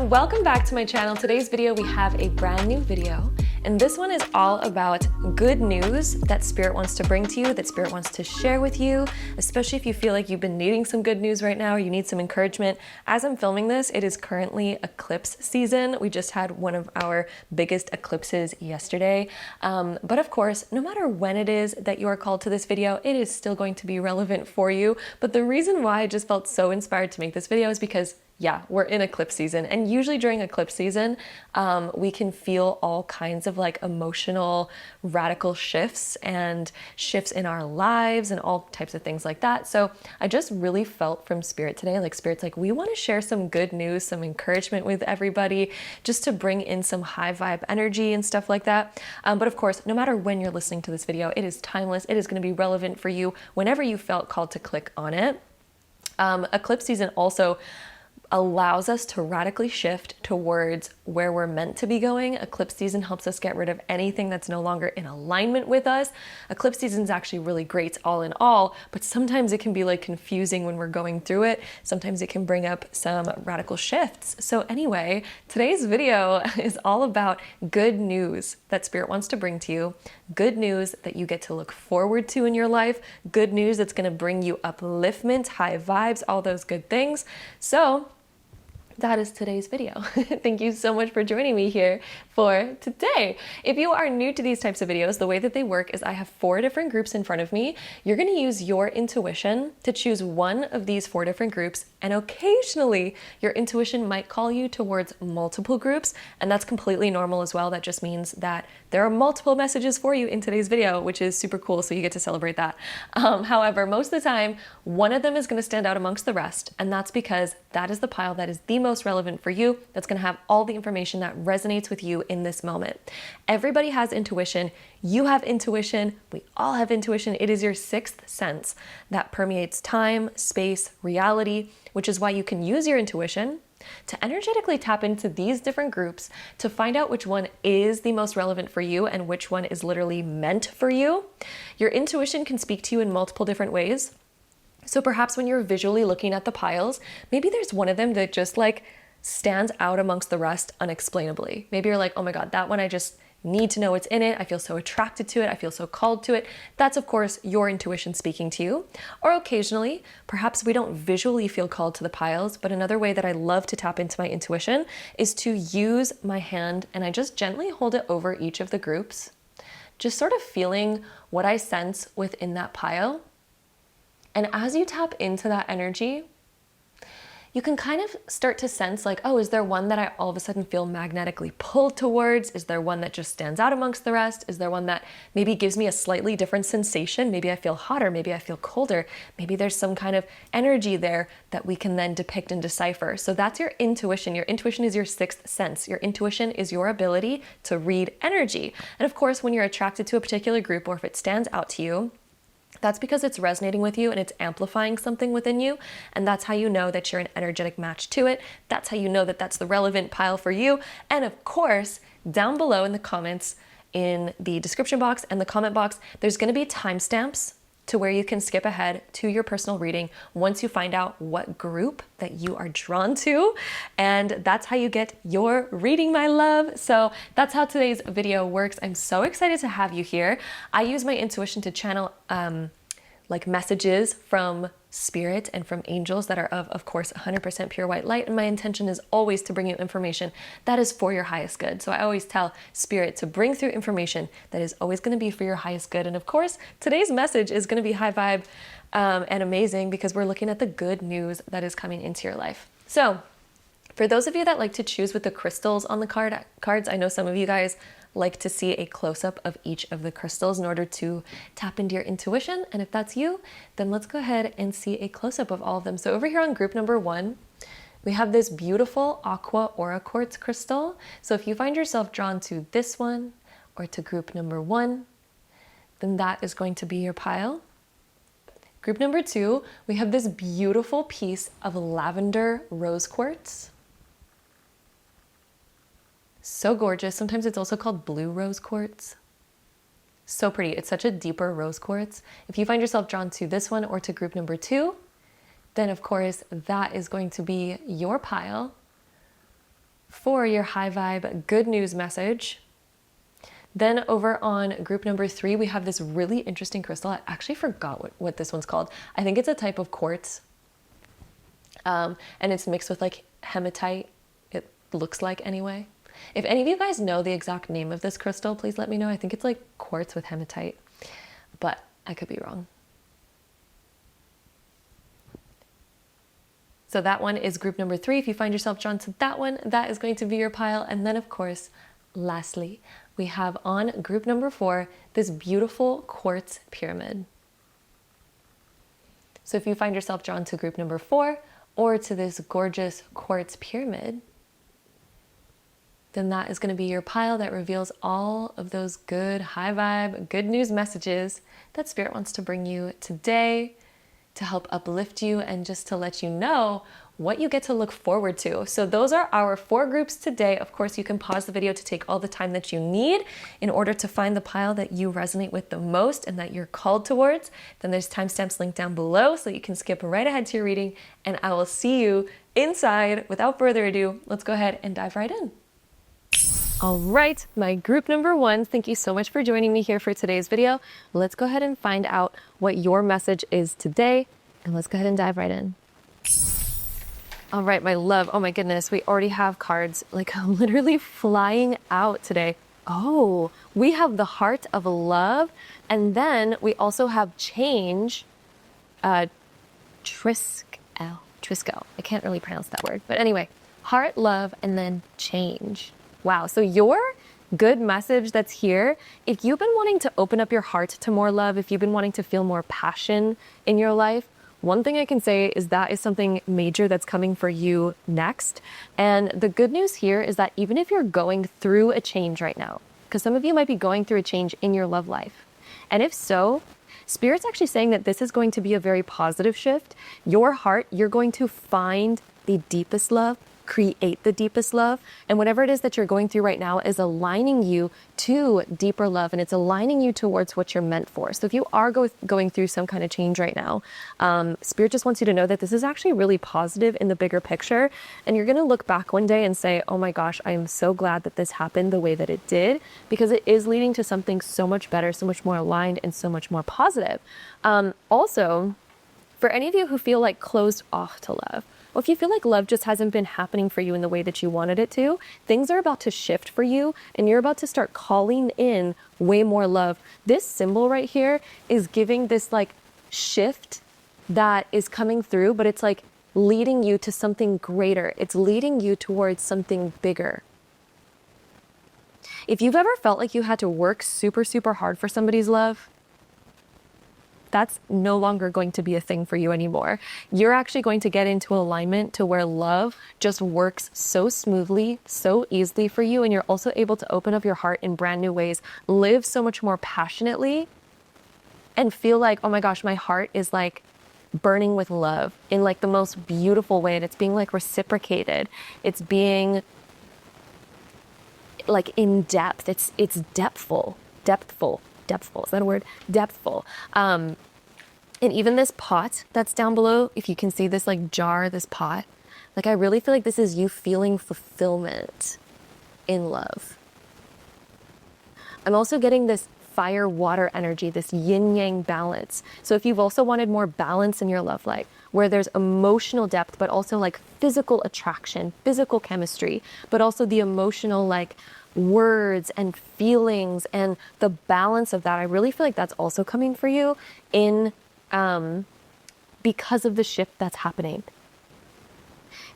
everyone, welcome back to my channel. Today's video, we have a brand new video, and this one is all about good news that Spirit wants to bring to you, that Spirit wants to share with you, especially if you feel like you've been needing some good news right now, or you need some encouragement. As I'm filming this, it is currently eclipse season. We just had one of our biggest eclipses yesterday. But of course, no matter when it is that you are called to this video, it is still going to be relevant for you. But the reason why I just felt so inspired to make this video is because yeah, we're in eclipse season, and usually during eclipse season, we can feel all kinds of like emotional, radical shifts and shifts in our lives and all types of things like that. So I just really felt from Spirit today, like Spirit's like, we want to share some good news, some encouragement with everybody, just to bring in some high vibe energy and stuff like that. But of course, no matter when you're listening to this video, it is timeless. It is going to be relevant for you whenever you felt called to click on it. Eclipse season also allows us to radically shift towards where we're meant to be going. Eclipse season helps us get rid of anything that's no longer in alignment with us. Eclipse season is actually really great all in all, but sometimes it can be like confusing when we're going through it. Sometimes it can bring up some radical shifts. So anyway, today's video is all about good news that Spirit wants to bring to you, good news that you get to look forward to in your life, good news that's going to bring you upliftment, high vibes, all those good things. So that is today's video. Thank you so much for joining me here for today. If you are new to these types of videos, the way that they work is I have 4 different groups in front of me. You're going to use your intuition to choose one of these 4 different groups, and occasionally your intuition might call you towards multiple groups, and that's completely normal as well. That just means that there are multiple messages for you in today's video, which is super cool, so you get to celebrate that. However, most of the time, one of them is going to stand out amongst the rest, and that's because that is the pile that is the most relevant for you, that's going to have all the information that resonates with you in this moment. Everybody has intuition. You have intuition. We all have intuition. It is your 6th sense that permeates time, space, reality, which is why you can use your intuition to energetically tap into these different groups to find out which one is the most relevant for you and which one is literally meant for you. Your intuition can speak to you in multiple different ways. So perhaps when you're visually looking at the piles, maybe there's one of them that just like stands out amongst the rest unexplainably. Maybe you're like, oh my God, that one I just need to know what's in it. I feel so attracted to it. I feel so called to it. That's of course your intuition speaking to you. Or occasionally, perhaps we don't visually feel called to the piles, but another way that I love to tap into my intuition is to use my hand and I just gently hold it over each of the groups, just sort of feeling what I sense within that pile. And as you tap into that energy, you can kind of start to sense like, oh, is there one that I all of a sudden feel magnetically pulled towards? Is there one that just stands out amongst the rest? Is there one that maybe gives me a slightly different sensation? Maybe I feel hotter, maybe I feel colder. Maybe there's some kind of energy there that we can then depict and decipher. So that's your intuition. Your intuition is your 6th sense. Your intuition is your ability to read energy. And of course, when you're attracted to a particular group or if it stands out to you, that's because it's resonating with you and it's amplifying something within you. And that's how you know that you're an energetic match to it. That's how you know that that's the relevant pile for you. And of course, down below in the comments, in the description box and the comment box, there's going to be timestamps to where you can skip ahead to your personal reading once you find out what group that you are drawn to. And that's how you get your reading, my love. So that's how today's video works. I'm so excited to have you here. I use my intuition to channel like messages from Spirit and from angels that are of course, 100% pure white light. And my intention is always to bring you information that is for your highest good. So I always tell Spirit to bring through information that is always going to be for your highest good. And of course, today's message is going to be high vibe and amazing because we're looking at the good news that is coming into your life. So for those of you that like to choose with the crystals on the cards, I know some of you guys like to see a close-up of each of the crystals in order to tap into your intuition. And if that's you, then let's go ahead and see a close-up of all of them. So over here on group number 1, we have this beautiful Aqua Aura Quartz crystal. So if you find yourself drawn to this one or to group number 1, then that is going to be your pile. Group number 2, we have this beautiful piece of lavender rose quartz. So gorgeous. Sometimes it's also called blue rose quartz. So pretty. It's such a deeper rose quartz. If you find yourself drawn to this one or to group number 2, then of course that is going to be your pile. for your high vibe good news message. Then over on group number 3, we have this really interesting crystal. I actually forgot what this one's called. I think it's a type of quartz. And it's mixed with like hematite, it looks like anyway. If any of you guys know the exact name of this crystal, please let me know. I think it's like quartz with hematite, but I could be wrong. So that one is group number 3. If you find yourself drawn to that one, that is going to be your pile. And then of course, lastly, we have on group number 4, this beautiful quartz pyramid. So if you find yourself drawn to group number 4 or to this gorgeous quartz pyramid, then that is going to be your pile that reveals all of those good high vibe, good news messages that Spirit wants to bring you today to help uplift you and just to let you know what you get to look forward to. So those are our 4 groups today. Of course, you can pause the video to take all the time that you need in order to find the pile that you resonate with the most and that you're called towards. Then there's timestamps linked down below so you can skip right ahead to your reading, and I will see you inside. Without further ado, let's go ahead and dive right in. All right, my group number 1, thank you so much for joining me here for today's video. Let's go ahead and find out what your message is today, and let's go ahead and dive right in. All right, my love, oh my goodness, we already have cards like literally flying out today. Oh, we have the heart of love, and then we also have change, Trisco. I can't really pronounce that word, but anyway, heart, love, and then change. Wow, so your good message that's here, if you've been wanting to open up your heart to more love, if you've been wanting to feel more passion in your life, one thing I can say is that is something major that's coming for you next. And the good news here is that even if you're going through a change right now, because some of you might be going through a change in your love life, and if so, Spirit's actually saying that this is going to be a very positive shift. Your heart, you're going to find the deepest love, create the deepest love, and whatever it is that you're going through right now is aligning you to deeper love, and it's aligning you towards what you're meant for. So if you are going through some kind of change right now, Spirit just wants you to know that this is actually really positive in the bigger picture, and you're going to look back one day and say, oh my gosh, I am so glad that this happened the way that it did, because it is leading to something so much better, so much more aligned, and so much more positive. Also, for any of you who feel like closed off to love, or if you feel like love just hasn't been happening for you in the way that you wanted it to, things are about to shift for you, and you're about to start calling in way more love. This symbol right here is giving this like shift that is coming through, but it's like leading you to something greater. It's leading you towards something bigger. If you've ever felt like you had to work super, super hard for somebody's love, that's no longer going to be a thing for you anymore. You're actually going to get into alignment to where love just works so smoothly, so easily for you, and you're also able to open up your heart in brand new ways, live so much more passionately, and feel like, oh my gosh, my heart is like burning with love in like the most beautiful way, and it's being like reciprocated. It's being like in depth. It's depthful. Is that a word? Depthful. And even this pot that's down below, if you can see this like jar, this pot, like I really feel like this is you feeling fulfillment in love. I'm also getting this fire water energy, this yin yang balance. So if you've also wanted more balance in your love life, where there's emotional depth, but also like physical attraction, physical chemistry, but also the emotional like words and feelings and the balance of that, I really feel like that's also coming for you in because of the shift that's happening.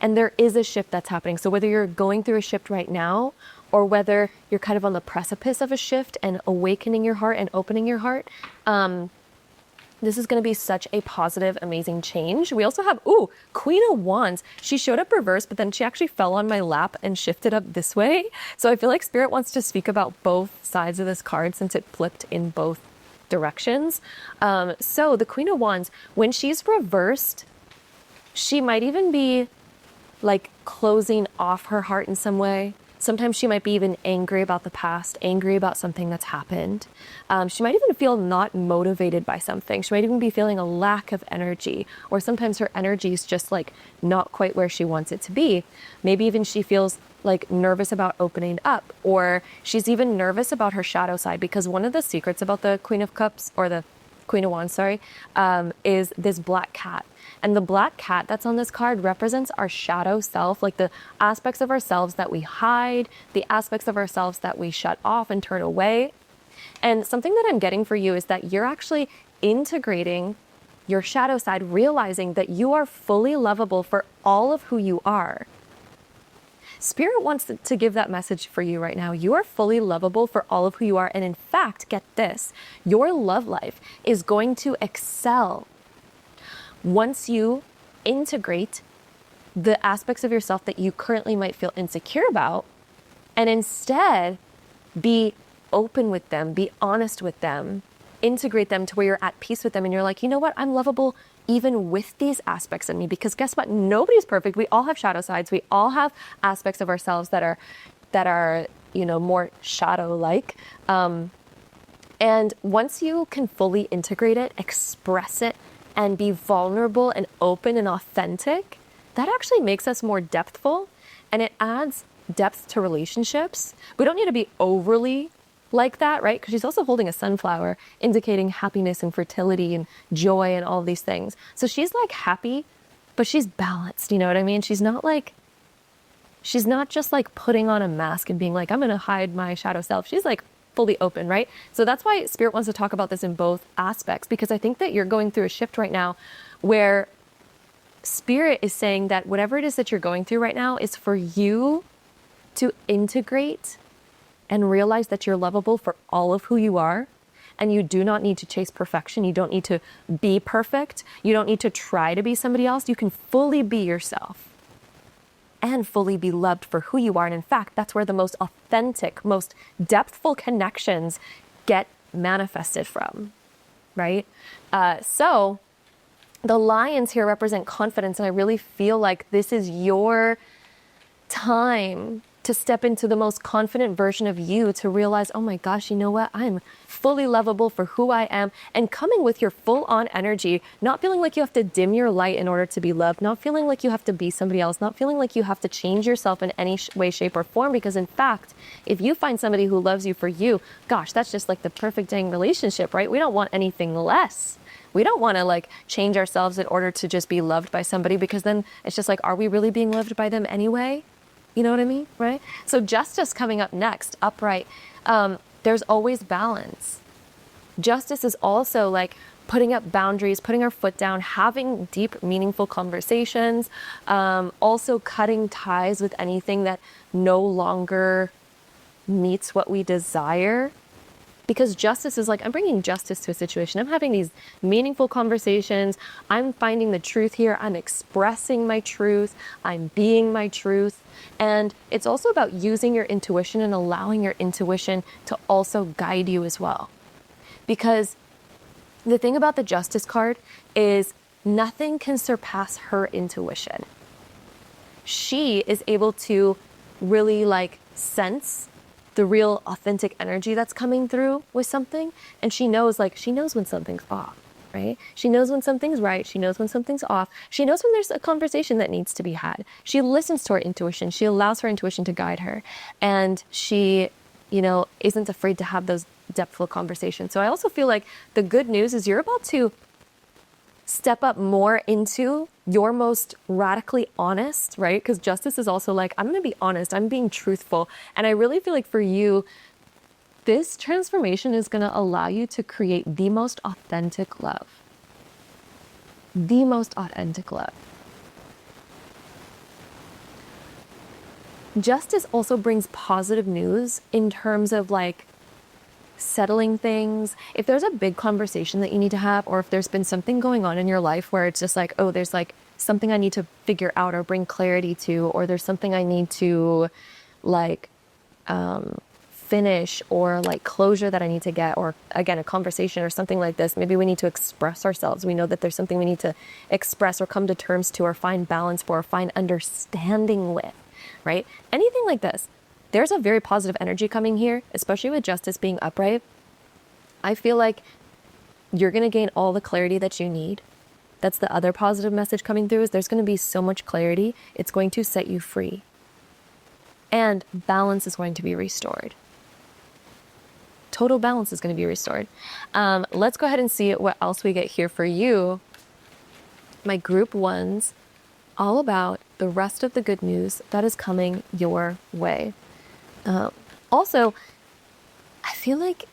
And there is a shift that's happening. So whether you're going through a shift right now, or whether you're kind of on the precipice of a shift and awakening your heart and opening your heart, this is going to be such a positive, amazing change. We also have, Queen of Wands. She showed up reversed, but then she actually fell on my lap and shifted up this way. So I feel like Spirit wants to speak about both sides of this card since it flipped in both directions. So the Queen of Wands, when she's reversed, she might even be like closing off her heart in some way. Sometimes she might be even angry about the past, angry about something that's happened. She might even feel not motivated by something. She might even be feeling a lack of energy, or sometimes her energy is just like not quite where she wants it to be. Maybe even she feels like nervous about opening up, or she's even nervous about her shadow side, because one of the secrets about the Queen of Cups, or the Queen of Wands, sorry, is this black cat. And the black cat that's on this card represents our shadow self, like the aspects of ourselves that we hide, the aspects of ourselves that we shut off and turn away. And something that I'm getting for you is that you're actually integrating your shadow side, realizing that you are fully lovable for all of who you are. Spirit wants to give that message for you right now. You are fully lovable for all of who you are. And in fact, get this, your love life is going to excel once you integrate the aspects of yourself that you currently might feel insecure about, and instead be open with them, be honest with them, integrate them to where you're at peace with them. And you're like, you know what? I'm lovable even with these aspects of me, because guess what? Nobody's perfect. We all have shadow sides. We all have aspects of ourselves that are, you know, more shadow-like. And once you can fully integrate it, express it, and be vulnerable and open and authentic, that actually makes us more depthful, and it adds depth to relationships. We don't need to be overly like that, right? Because she's also holding a sunflower, indicating happiness and fertility and joy and all these things. So she's like happy, but she's balanced, you know what I mean? She's not just like putting on a mask and being like, I'm going to hide my shadow self. She's like fully open, right? So that's why Spirit wants to talk about this in both aspects, because I think that you're going through a shift right now where Spirit is saying that whatever it is that you're going through right now is for you to integrate and realize that you're lovable for all of who you are. And you do not need to chase perfection. You don't need to be perfect. You don't need to try to be somebody else. You can fully be yourself and fully be loved for who you are. And in fact, that's where the most authentic, most depthful connections get manifested from, right? So the lions here represent confidence. And I really feel like this is your time to step into the most confident version of you, to realize, oh my gosh, you know what? I'm fully lovable for who I am, and coming with your full on energy, not feeling like you have to dim your light in order to be loved, not feeling like you have to be somebody else, not feeling like you have to change yourself in any way, shape, or form. Because in fact, if you find somebody who loves you for you, gosh, that's just like the perfect dang relationship, right? We don't want anything less. We don't want to like change ourselves in order to just be loved by somebody, because then it's just like, are we really being loved by them anyway? You know what I mean, right? So Justice coming up next, upright. There's always balance. Justice is also like putting up boundaries, putting our foot down, having deep, meaningful conversations, also cutting ties with anything that no longer meets what we desire. Because justice is like, I'm bringing justice to a situation. I'm having these meaningful conversations. I'm finding the truth here. I'm expressing my truth. I'm being my truth. And it's also about using your intuition and allowing your intuition to also guide you as well. Because the thing about the Justice card is nothing can surpass her intuition. She is able to really like sense the real authentic energy that's coming through with something. And she knows when something's off, right? She knows when something's right. She knows when something's off. She knows when there's a conversation that needs to be had. She listens to her intuition. She allows her intuition to guide her. And she, you know, isn't afraid to have those depthful conversations. So I also feel like the good news is you're about to step up more into your most radically honest, right? Because Justice is also like, I'm going to be honest. I'm being truthful. And I really feel like for you, this transformation is going to allow you to create the most authentic love. The most authentic love. Justice also brings positive news in terms of like settling things. If there's a big conversation that you need to have, or if there's been something going on in your life where it's just like, oh, there's like something I need to figure out or bring clarity to, or there's something I need to like finish, or like closure that I need to get, or again, a conversation or something like this, maybe we need to express ourselves. We know that there's something we need to express or come to terms to, or find balance for, or find understanding with, right? Anything like this. There's a very positive energy coming here, especially with Justice being upright. I feel like you're going to gain all the clarity that you need. That's the other positive message coming through, is there's going to be so much clarity. It's going to set you free. and balance is going to be restored. Total balance is going to be restored. Let's go ahead and see what else we get here for you, my group ones, all about the rest of the good news that is coming your way. Also, I feel like,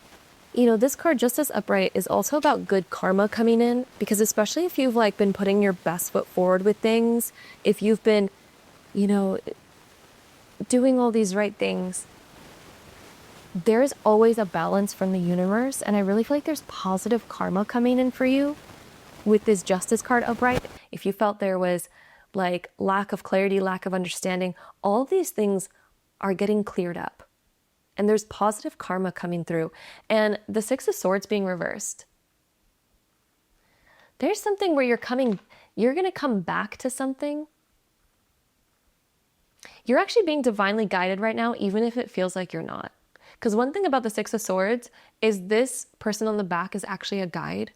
this card, Justice Upright, is also about good karma coming in, because especially if you've like been putting your best foot forward with things, if you've been, doing all these right things, there's always a balance from the universe. And I really feel like there's positive karma coming in for you with this Justice card upright. If you felt there was like lack of clarity, lack of understanding, all of these things are getting cleared up. And there's positive karma coming through. And the Six of Swords being reversed. There's something where you're going to come back to something. You're actually being divinely guided right now, even if it feels like you're not. Because one thing about the Six of Swords is this person on the back is actually a guide.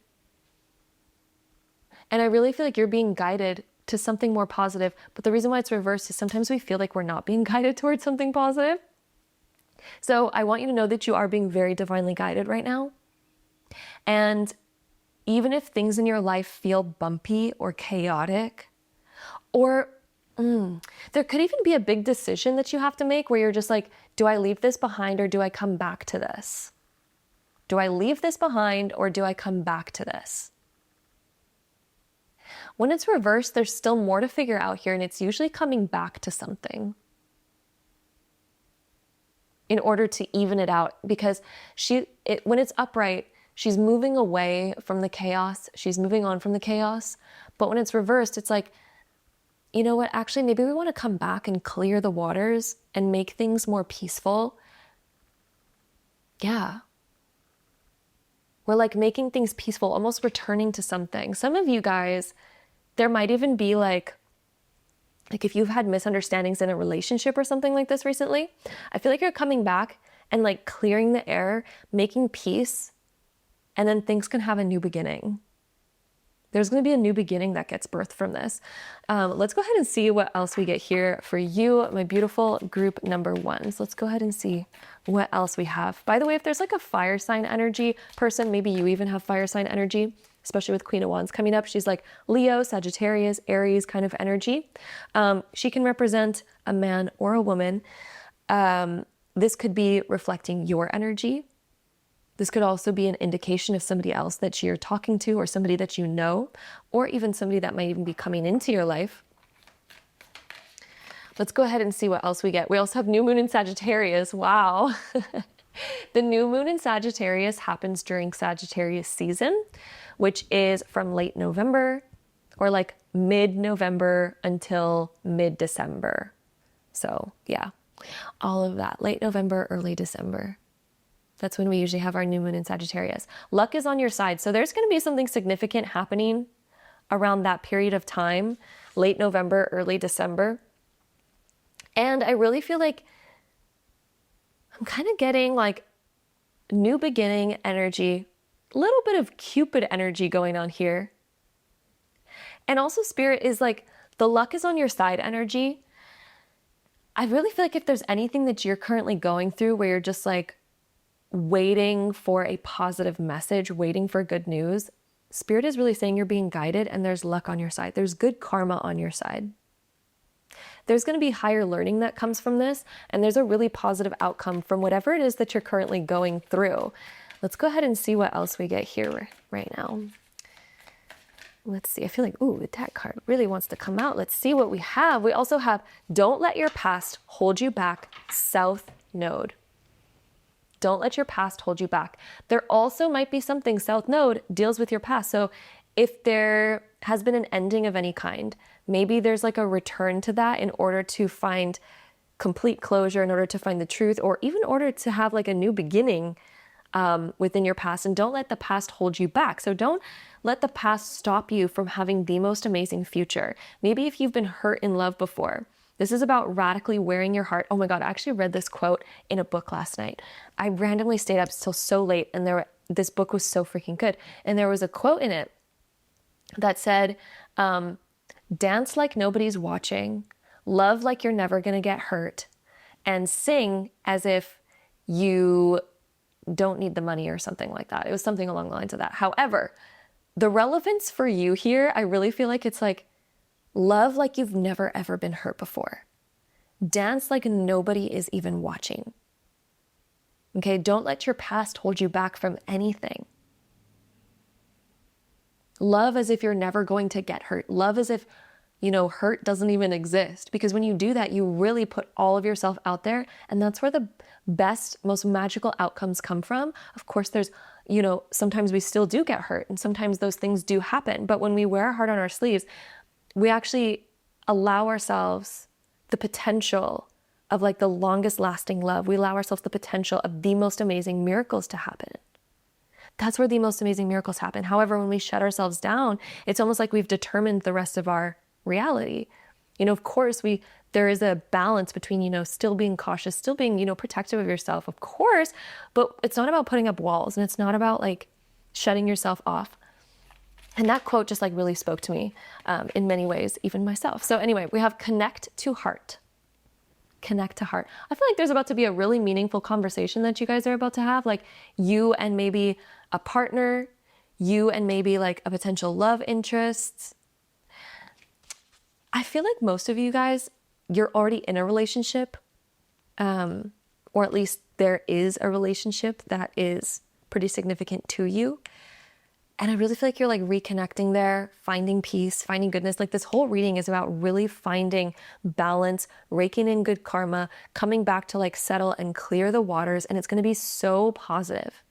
And I really feel like you're being guided to something more positive. But the reason why it's reversed is sometimes we feel like we're not being guided towards something positive. So I want you to know that you are being very divinely guided right now. And even if things in your life feel bumpy or chaotic, or there could even be a big decision that you have to make where you're just like, do I leave this behind or do I come back to this? Do I leave this behind or do I come back to this? When it's reversed, there's still more to figure out here, and it's usually coming back to something in order to even it out, because when it's upright, she's moving away from the chaos. She's moving on from the chaos. But when it's reversed, it's like, you know what, actually, maybe we want to come back and clear the waters and make things more peaceful. Yeah. We're like making things peaceful, almost returning to something. Some of you guys, there might even be like if you've had misunderstandings in a relationship or something like this recently, I feel like you're coming back and like clearing the air, making peace, and then things can have a new beginning. There's going to be a new beginning that gets birthed from this. Let's go ahead and see what else we get here for you, my beautiful group number ones. Let's go ahead and see what else we have. By the way, if there's like a fire sign energy person, maybe you even have fire sign energy, especially with Queen of Wands coming up. She's like Leo, Sagittarius, Aries kind of energy. She can represent a man or a woman. This could be reflecting your energy. This could also be an indication of somebody else that you're talking to, or somebody that you know, or even somebody that might even be coming into your life. Let's go ahead and see what else we get. We also have new moon in Sagittarius. Wow. The new moon in Sagittarius happens during Sagittarius season, which is from late November or like mid-November until mid-December. So yeah, all of that, late November, early December. That's when we usually have our new moon in Sagittarius. Luck is on your side. So there's going to be something significant happening around that period of time, late November, early December. And I really feel like I'm kind of getting like new beginning energy, a little bit of Cupid energy going on here. And also Spirit is like, the luck is on your side energy. I really feel like if there's anything that you're currently going through where you're just like, waiting for a positive message, waiting for good news, Spirit is really saying you're being guided and there's luck on your side. There's good karma on your side. There's going to be higher learning that comes from this, and there's a really positive outcome from whatever it is that you're currently going through. Let's go ahead and see what else we get here right now. Let's see. I feel like, ooh, that card really wants to come out. Let's see what we have. We also have Don't Let Your Past Hold You Back, South Node. Don't let your past hold you back. There also might be something, South Node deals with your past. So if there has been an ending of any kind, maybe there's like a return to that in order to find complete closure, in order to find the truth, or even in order to have like a new beginning within your past. And don't let the past hold you back. So don't let the past stop you from having the most amazing future. Maybe if you've been hurt in love before, this is about radically wearing your heart. Oh my God, I actually read this quote in a book last night. I randomly stayed up till so late, and this book was so freaking good. And there was a quote in it that said, dance like nobody's watching, love like you're never gonna get hurt, and sing as if you don't need the money or something like that. It was something along the lines of that. However, the relevance for you here, I really feel like it's like love like you've never ever been hurt before. Dance like nobody is even watching. Okay, don't let your past hold you back from anything. Love as if you're never going to get hurt. Love as if, hurt doesn't even exist. Because when you do that, you really put all of yourself out there. And that's where the best, most magical outcomes come from. Of course, there's, sometimes we still do get hurt and sometimes those things do happen. But when we wear our heart on our sleeves, we actually allow ourselves the potential of like the longest lasting love. We allow ourselves the potential of the most amazing miracles to happen. That's where the most amazing miracles happen. However, when we shut ourselves down, it's almost like we've determined the rest of our reality. Of course, there is a balance between, still being cautious, still being, protective of yourself, of course, but it's not about putting up walls and it's not about like shutting yourself off. And that quote just like really spoke to me in many ways, even myself. So anyway, we have connect to heart. Connect to heart. I feel like there's about to be a really meaningful conversation that you guys are about to have, like you and maybe a partner, you and maybe like a potential love interest. I feel like most of you guys, you're already in a relationship, or at least there is a relationship that is pretty significant to you. And I really feel like you're like reconnecting there, finding peace, finding goodness. Like this whole reading is about really finding balance, raking in good karma, coming back to like settle and clear the waters. And it's going to be so positive.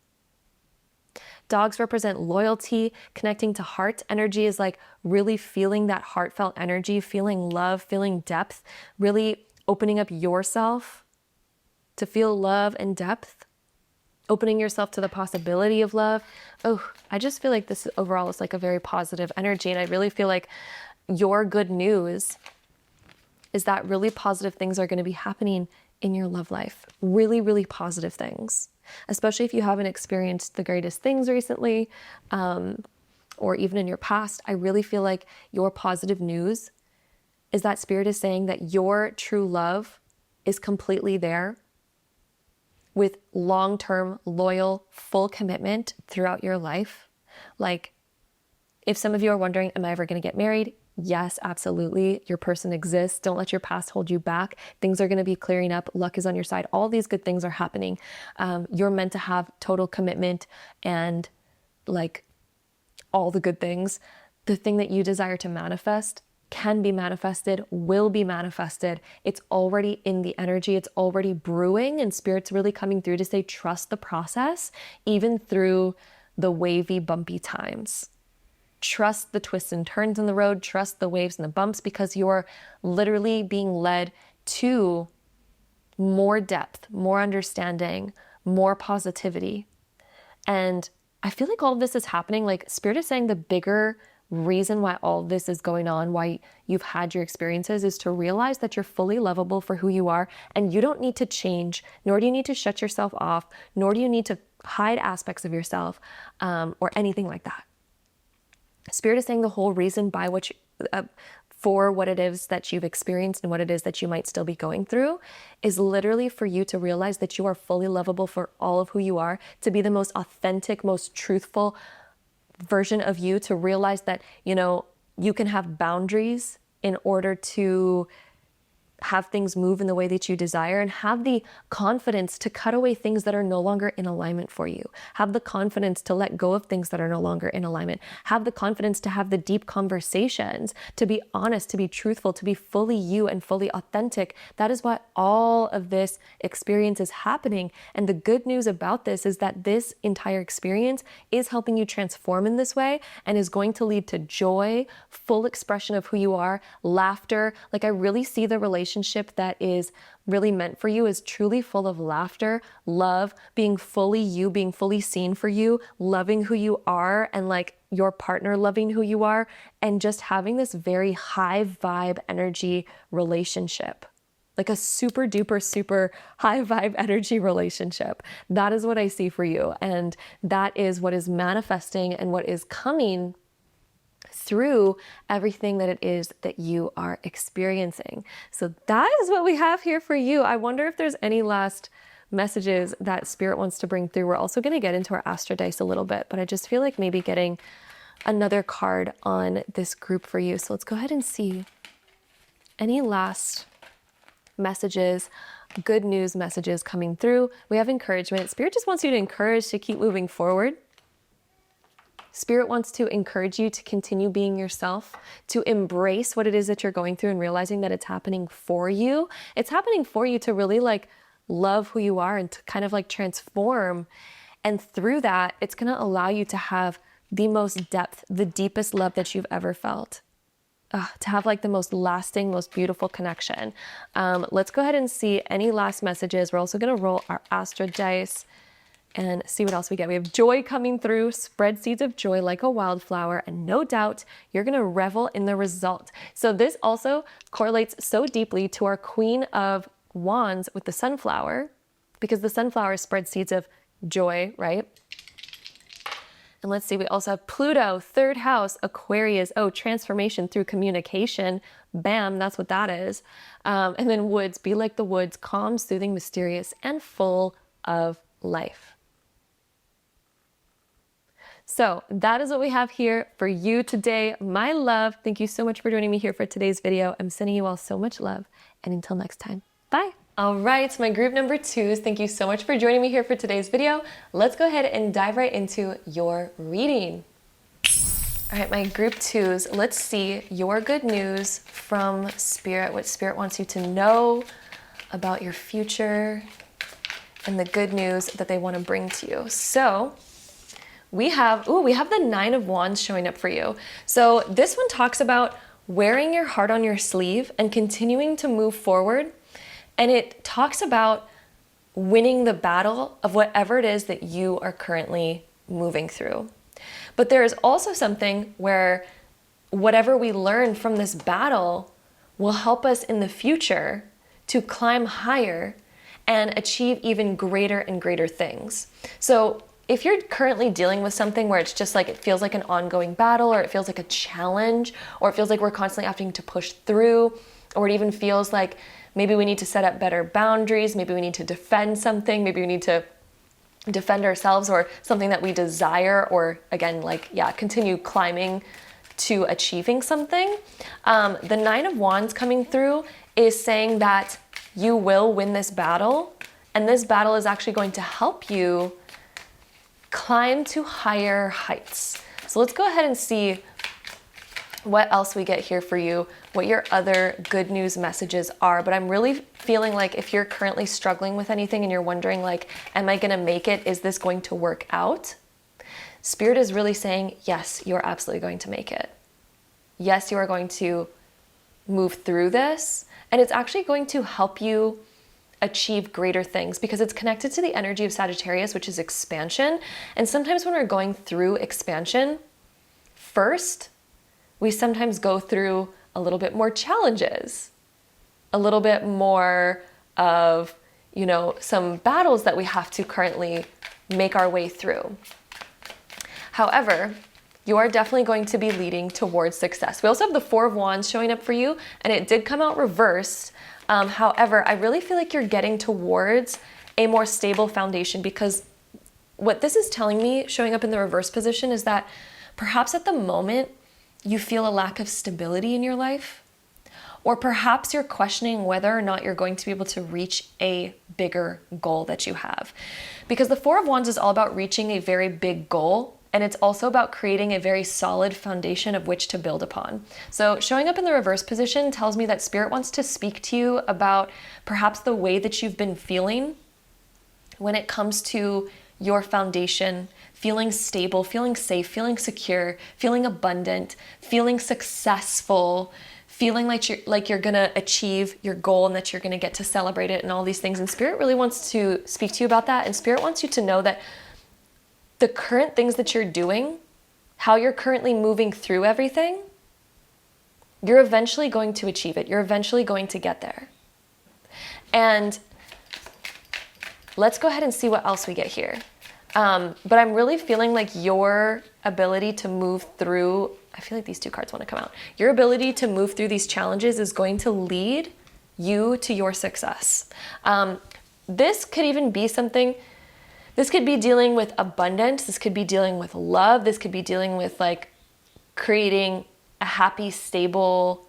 Dogs represent loyalty. Connecting to heart energy is like really feeling that heartfelt energy, feeling love, feeling depth, really opening up yourself to feel love and depth. Opening yourself to the possibility of love. Oh, I just feel like this overall is like a very positive energy. And I really feel like your good news is that really positive things are going to be happening in your love life. Really, really positive things. Especially if you haven't experienced the greatest things recently, or even in your past. I really feel like your positive news is that Spirit is saying that your true love is completely there, with long-term, loyal, full commitment throughout your life. Like, if some of you are wondering, am I ever going to get married? Yes, absolutely. Your person exists. Don't let your past hold you back. Things are going to be clearing up. Luck is on your side. All these good things are happening. You're meant to have total commitment and like all the good things. The thing that you desire to manifest can be manifested, will be manifested. It's already in the energy. It's already brewing, and Spirit's really coming through to say, trust the process, even through the wavy, bumpy times. Trust the twists and turns in the road. Trust the waves and the bumps, because you're literally being led to more depth, more understanding, more positivity. And I feel like all of this is happening. Like Spirit is saying the bigger reason why all this is going on, why you've had your experiences, is to realize that you're fully lovable for who you are, and you don't need to change, nor do you need to shut yourself off, nor do you need to hide aspects of yourself, or anything like that. Spirit is saying the whole reason by which for what it is that you've experienced and what it is that you might still be going through is literally for you to realize that you are fully lovable for all of who you are, to be the most authentic, most truthful version of you, to realize that, you can have boundaries in order to have things move in the way that you desire, and have the confidence to cut away things that are no longer in alignment for you. Have the confidence to let go of things that are no longer in alignment. Have the confidence to have the deep conversations, to be honest, to be truthful, to be fully you and fully authentic. That is what all of this experience is happening. And the good news about this is that this entire experience is helping you transform in this way, and is going to lead to joy, full expression of who you are, laughter. Like I really see the relationship that is really meant for you is truly full of laughter, love, being fully you, being fully seen for you, loving who you are, and like your partner loving who you are, and just having this very high vibe energy relationship. Like a super duper, super high vibe energy relationship. That is what I see for you. And that is what is manifesting and what is coming through everything that it is that you are experiencing. So that is what we have here for you. I wonder if there's any last messages that Spirit wants to bring through. We're also going to get into our Astro Dice a little bit, but I just feel like maybe getting another card on this group for you. So let's go ahead and see any last messages, good news messages coming through. We have encouragement. Spirit just wants you to encourage to keep moving forward. Spirit wants to encourage you to continue being yourself, to embrace what it is that you're going through and realizing that it's happening for you. It's happening for you to really like love who you are and to kind of like transform. And through that, it's going to allow you to have the most depth, the deepest love that you've ever felt. To have like the most lasting, most beautiful connection. Let's go ahead and see any last messages. We're also going to roll our Astro Dice and see what else we get. We have joy coming through, spread seeds of joy like a wildflower, and no doubt you're going to revel in the result. So this also correlates so deeply to our Queen of Wands with the sunflower, because the sunflower spreads seeds of joy, right? And let's see, we also have Pluto, third house, Aquarius. Oh, transformation through communication. Bam, that's what that is. And then woods, be like the woods, calm, soothing, mysterious, and full of life. So that is what we have here for you today. My love, thank you so much for joining me here for today's video. I'm sending you all so much love. And until next time, bye. All right, my group number 2s, thank you so much for joining me here for today's video. Let's go ahead and dive right into your reading. All right, my group 2s, let's see your good news from Spirit, what Spirit wants you to know about your future and the good news that they want to bring to you. So we have the 9 of Wands showing up for you. So this one talks about wearing your heart on your sleeve and continuing to move forward. And it talks about winning the battle of whatever it is that you are currently moving through. But there is also something where whatever we learn from this battle will help us in the future to climb higher and achieve even greater and greater things. So if you're currently dealing with something where it's just like it feels like an ongoing battle, or it feels like a challenge, or it feels like we're constantly having to push through, or it even feels like maybe we need to set up better boundaries, maybe we need to defend something, maybe we need to defend ourselves or something that we desire, or again, continue climbing to achieving something. The 9 of Wands coming through is saying that you will win this battle, and this battle is actually going to help you climb to higher heights. So let's go ahead and see what else we get here for you, what your other good news messages are. But I'm really feeling like if you're currently struggling with anything and you're wondering like, am I gonna make it? Is this going to work out? Spirit is really saying, yes, you're absolutely going to make it. Yes, you are going to move through this, and it's actually going to help you achieve greater things because it's connected to the energy of Sagittarius, which is expansion. And sometimes when we're going through expansion, first, we sometimes go through a little bit more challenges, a little bit more of, some battles that we have to currently make our way through. However, you are definitely going to be leading towards success. We also have the 4 of Wands showing up for you, and it did come out reversed. However, I really feel like you're getting towards a more stable foundation, because what this is telling me, showing up in the reverse position, is that perhaps at the moment you feel a lack of stability in your life, or perhaps you're questioning whether or not you're going to be able to reach a bigger goal that you have. Because the 4 of Wands is all about reaching a very big goal, and it's also about creating a very solid foundation of which to build upon. So showing up in the reverse position tells me that Spirit wants to speak to you about perhaps the way that you've been feeling when it comes to your foundation, feeling stable, feeling safe, feeling secure, feeling abundant, feeling successful, feeling like you're gonna achieve your goal and that you're gonna get to celebrate it and all these things. And Spirit really wants to speak to you about that. And Spirit wants you to know that the current things that you're doing, how you're currently moving through everything, you're eventually going to achieve it. You're eventually going to get there. And let's go ahead and see what else we get here. But I'm really feeling like your ability to move through I feel like these two cards want to come out. Your ability to move through these challenges is going to lead you to your success. This could even be something, this could be dealing with abundance. This could be dealing with love. This could be dealing with like creating a happy, stable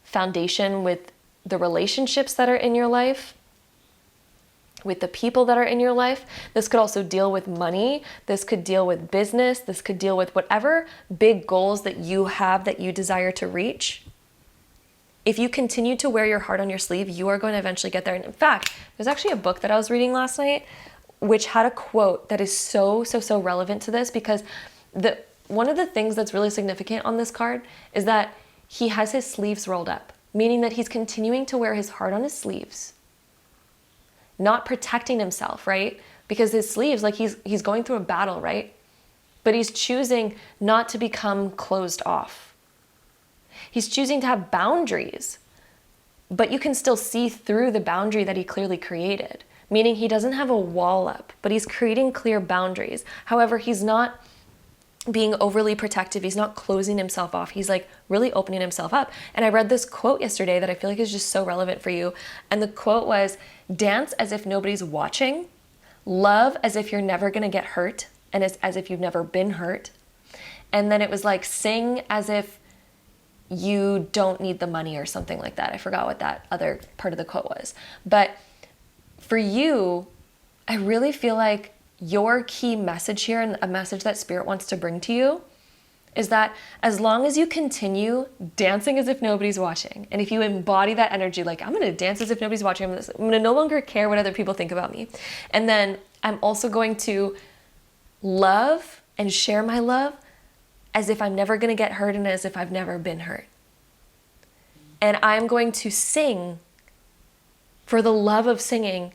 foundation with the relationships that are in your life, with the people that are in your life. This could also deal with money. This could deal with business. This could deal with whatever big goals that you have that you desire to reach. If you continue to wear your heart on your sleeve, you are going to eventually get there. And in fact, there's actually a book that I was reading last night which had a quote that is so relevant to this, because one of the things that's really significant on this card is that he has his sleeves rolled up, meaning that he's continuing to wear his heart on his sleeves, not protecting himself, right? Because his sleeves, like he's going through a battle, right? But he's choosing not to become closed off. He's choosing to have boundaries, but you can still see through the boundary that he clearly created, meaning he doesn't have a wall up, but he's creating clear boundaries. However, he's not being overly protective. He's not closing himself off. He's like really opening himself up. And I read this quote yesterday that I feel like is just so relevant for you. And the quote was, dance as if nobody's watching, love as if you're never going to get hurt, and as if you've never been hurt. And then it was like, sing as if you don't need the money or something like that. I forgot what that other part of the quote was. But for you, I really feel like your key message here, and a message that Spirit wants to bring to you, is that as long as you continue dancing as if nobody's watching, and if you embody that energy, like, I'm going to dance as if nobody's watching, I'm going to no longer care what other people think about me. And then I'm also going to love and share my love as if I'm never going to get hurt and as if I've never been hurt. And I'm going to sing for the love of singing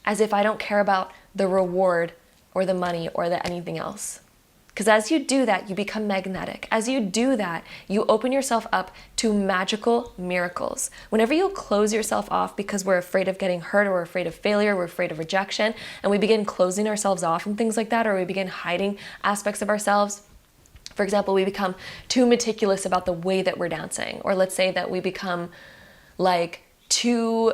as if I don't care about the reward or the money or the anything else. Because as you do that, you become magnetic. As you do that, you open yourself up to magical miracles. Whenever you close yourself off because we're afraid of getting hurt, or we're afraid of failure, we're afraid of rejection, and we begin closing ourselves off and things like that, or we begin hiding aspects of ourselves. For example, we become too meticulous about the way that we're dancing. Or let's say that we become like too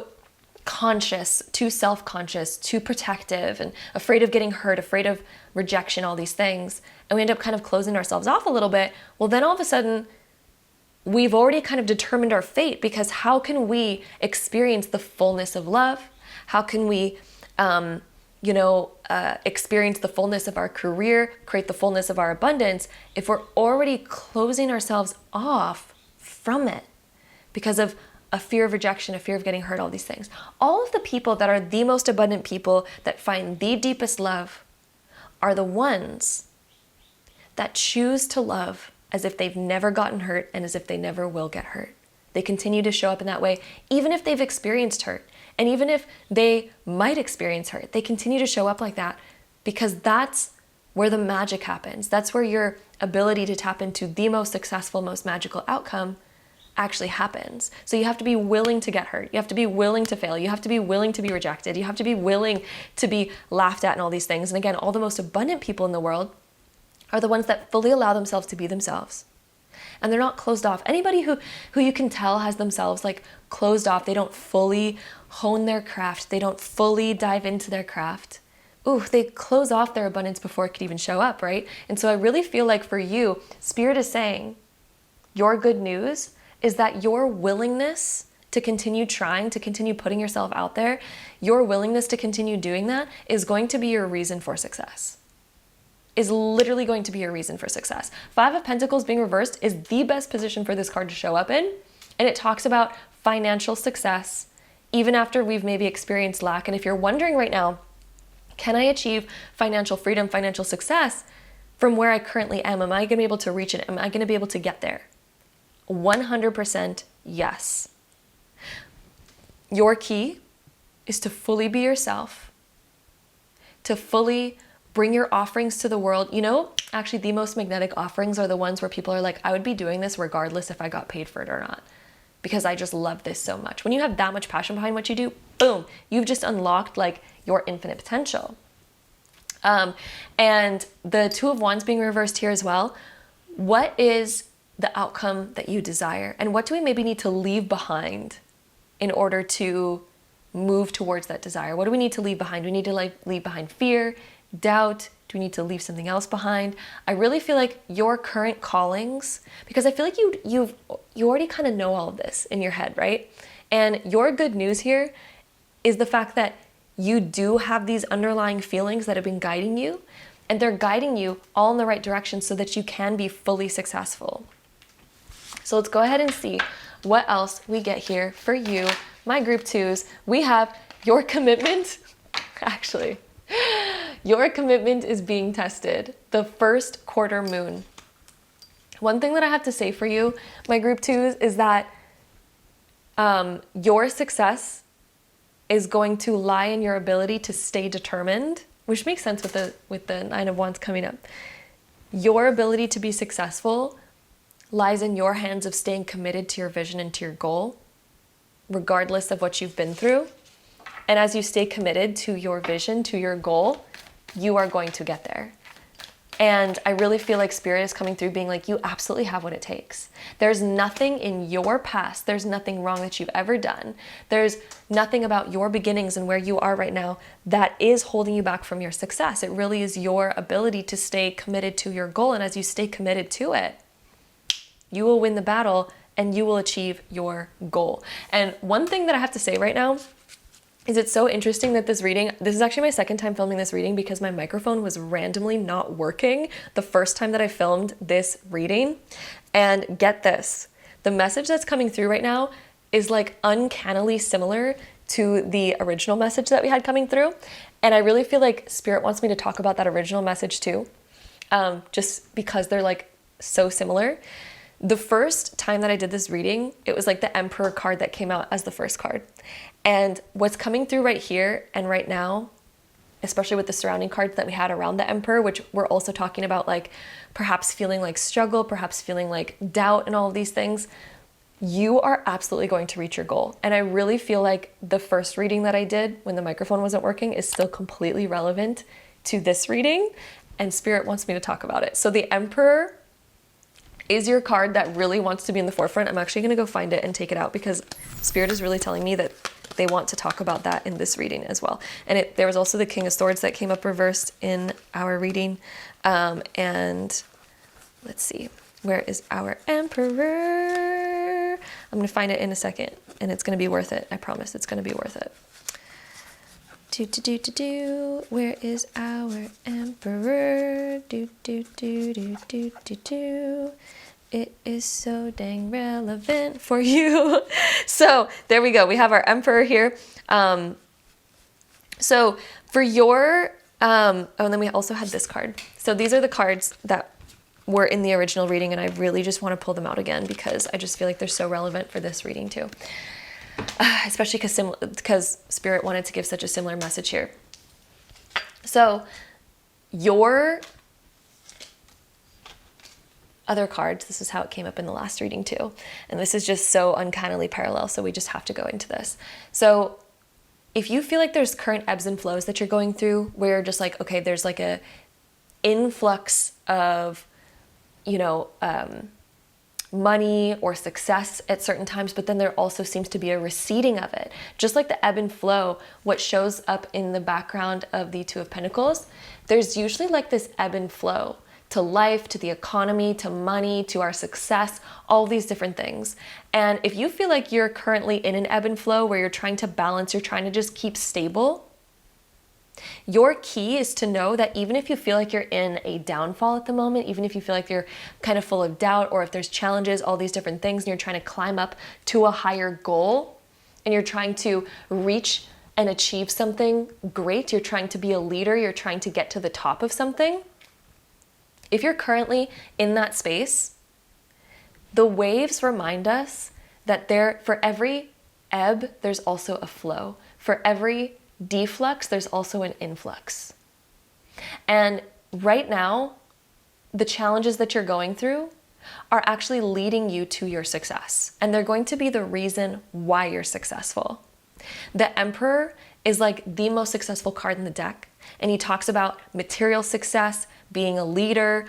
conscious, too self-conscious, too protective, and afraid of getting hurt, afraid of rejection, all these things. And we end up kind of closing ourselves off a little bit. Well, then all of a sudden, we've already kind of determined our fate, because how can we experience the fullness of love? How can we, experience the fullness of our career, create the fullness of our abundance, if we're already closing ourselves off from it because of a fear of rejection, a fear of getting hurt, all these things? All of the people that are the most abundant people, that find the deepest love, are the ones that choose to love as if they've never gotten hurt and as if they never will get hurt. They continue to show up in that way, even if they've experienced hurt. And even if they might experience hurt, they continue to show up like that, because that's where the magic happens. That's where your ability to tap into the most successful, most magical outcome actually happens. So you have to be willing to get hurt. You have to be willing to fail. You have to be willing to be rejected. You have to be willing to be laughed at and all these things. And again, all the most abundant people in the world are the ones that fully allow themselves to be themselves. And they're not closed off. Anybody who you can tell has themselves like closed off, they don't fully hone their craft, they don't fully dive into their craft, they close off their abundance before it could even show up, right? And so I really feel like for you, Spirit is saying, your good news is that your willingness to continue trying, to continue putting yourself out there, your willingness to continue doing that is going to be your reason for success. Is literally going to be your reason for success. 5 of Pentacles being reversed is the best position for this card to show up in. And it talks about financial success, even after we've maybe experienced lack. And if you're wondering right now, can I achieve financial freedom, financial success from where I currently am? Am I going to be able to reach it? Am I going to be able to get there? 100% yes. Your key is to fully be yourself, to fully bring your offerings to the world. Actually, the most magnetic offerings are the ones where people are like, I would be doing this regardless if I got paid for it or not, because I just love this so much. When you have that much passion behind what you do, boom, you've just unlocked like your infinite potential. And the 2 of Wands being reversed here as well. What is the outcome that you desire? And what do we maybe need to leave behind in order to move towards that desire? What do we need to leave behind? Do we need to leave behind fear, doubt? Do we need to leave something else behind? I really feel like your current callings, because I feel like you already kind of know all of this in your head, right? And your good news here is the fact that you do have these underlying feelings that have been guiding you, and they're guiding you all in the right direction so that you can be fully successful. So let's go ahead and see what else we get here for you, my group twos. We have your commitment. Actually, your commitment is being tested. The first quarter moon. One thing that I have to say for you, my group twos, is that your success is going to lie in your ability to stay determined, which makes sense with the Nine of Wands coming up. Your ability to be successful lies in your hands of staying committed to your vision and to your goal, regardless of what you've been through. And as you stay committed to your vision, to your goal, you are going to get there. And I really feel like Spirit is coming through being like, you absolutely have what it takes. There's nothing in your past, there's nothing wrong that you've ever done. There's nothing about your beginnings and where you are right now that is holding you back from your success. It really is your ability to stay committed to your goal. And as you stay committed to it, you will win the battle and you will achieve your goal. And one thing that I have to say right now is it's so interesting that this is actually my second time filming this reading because my microphone was randomly not working the first time that I filmed this reading. And get this, the message that's coming through right now is like uncannily similar to the original message that we had coming through. And I really feel like Spirit wants me to talk about that original message too, just because they're like so similar. The first time that I did this reading, it was like the Emperor card that came out as the first card. And what's coming through right here and right now, especially with the surrounding cards that we had around the Emperor, which we're also talking about like perhaps feeling like struggle, perhaps feeling like doubt and all of these things, you are absolutely going to reach your goal. And I really feel like the first reading that I did when the microphone wasn't working is still completely relevant to this reading, and Spirit wants me to talk about it. So the Emperor is your card that really wants to be in the forefront. I'm actually going to go find it and take it out because Spirit is really telling me that they want to talk about that in this reading as well. And there was also the King of Swords that came up reversed in our reading. And let's see, where is our Emperor? I'm going to find it in a second and it's going to be worth it. I promise it's going to be worth it. Where is our Emperor? It is so dang relevant for you. So there we go. We have our Emperor here. So for your, and then we also had this card. So these are the cards that were in the original reading, and I really just want to pull them out again because I just feel like they're so relevant for this reading too. Especially because Spirit wanted to give such a similar message here. So your other cards, this is how it came up in the last reading too. And this is just so uncannily parallel, so we just have to go into this. So if you feel like there's current ebbs and flows that you're going through, where you're just like, okay, there's like a influx of, money or success at certain times, but then there also seems to be a receding of it. Just like the ebb and flow, what shows up in the background of the Two of Pentacles, there's usually like this ebb and flow to life, to the economy, to money, to our success, all these different things. And if you feel like you're currently in an ebb and flow where you're trying to balance, you're trying to just keep stable, your key is to know that even if you feel like you're in a downfall at the moment, even if you feel like you're kind of full of doubt, or if there's challenges, all these different things, and you're trying to climb up to a higher goal, and you're trying to reach and achieve something great, you're trying to be a leader, you're trying to get to the top of something, if you're currently in that space, the waves remind us that for every ebb, there's also a flow. For every deflux, there's also an influx. And right now, the challenges that you're going through are actually leading you to your success. And they're going to be the reason why you're successful. The Emperor is like the most successful card in the deck. And he talks about material success, being a leader,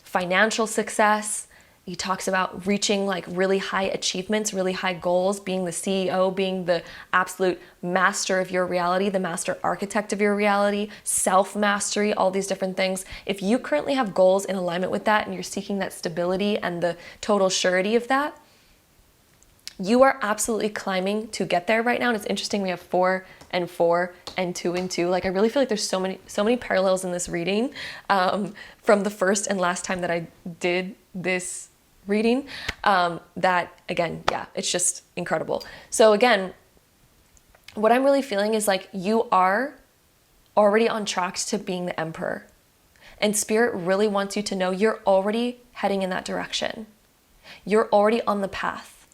financial success, He talks about reaching like really high achievements, really high goals, being the CEO, being the absolute master of your reality, the master architect of your reality, self-mastery, all these different things. If you currently have goals in alignment with that and you're seeking that stability and the total surety of that, you are absolutely climbing to get there right now. And it's interesting, we have 4 and 4 and 2 and 2. Like, I really feel like there's so many parallels in this reading from the first and last time that I did this reading, that again, yeah, it's just incredible. So again, what I'm really feeling is like you are already on track to being the emperor, and Spirit really wants you to know you're already heading in that direction. You're already on the path.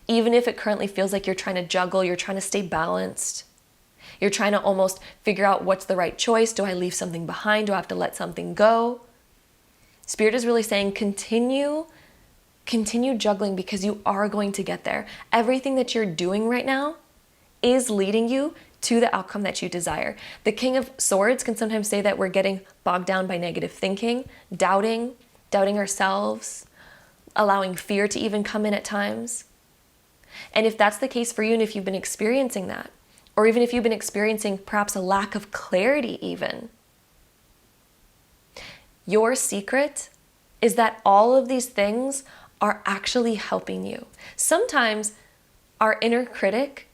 Even if it currently feels like you're trying to juggle, you're trying to stay balanced, you're trying to almost figure out what's the right choice. Do I leave something behind? Do I have to let something go? Spirit is really saying continue juggling, because you are going to get there. Everything that you're doing right now is leading you to the outcome that you desire. The King of Swords can sometimes say that we're getting bogged down by negative thinking, doubting ourselves, allowing fear to even come in at times. And if that's the case for you, and if you've been experiencing that, or even if you've been experiencing perhaps a lack of clarity even, your secret is that all of these things are actually helping you. Sometimes our inner critic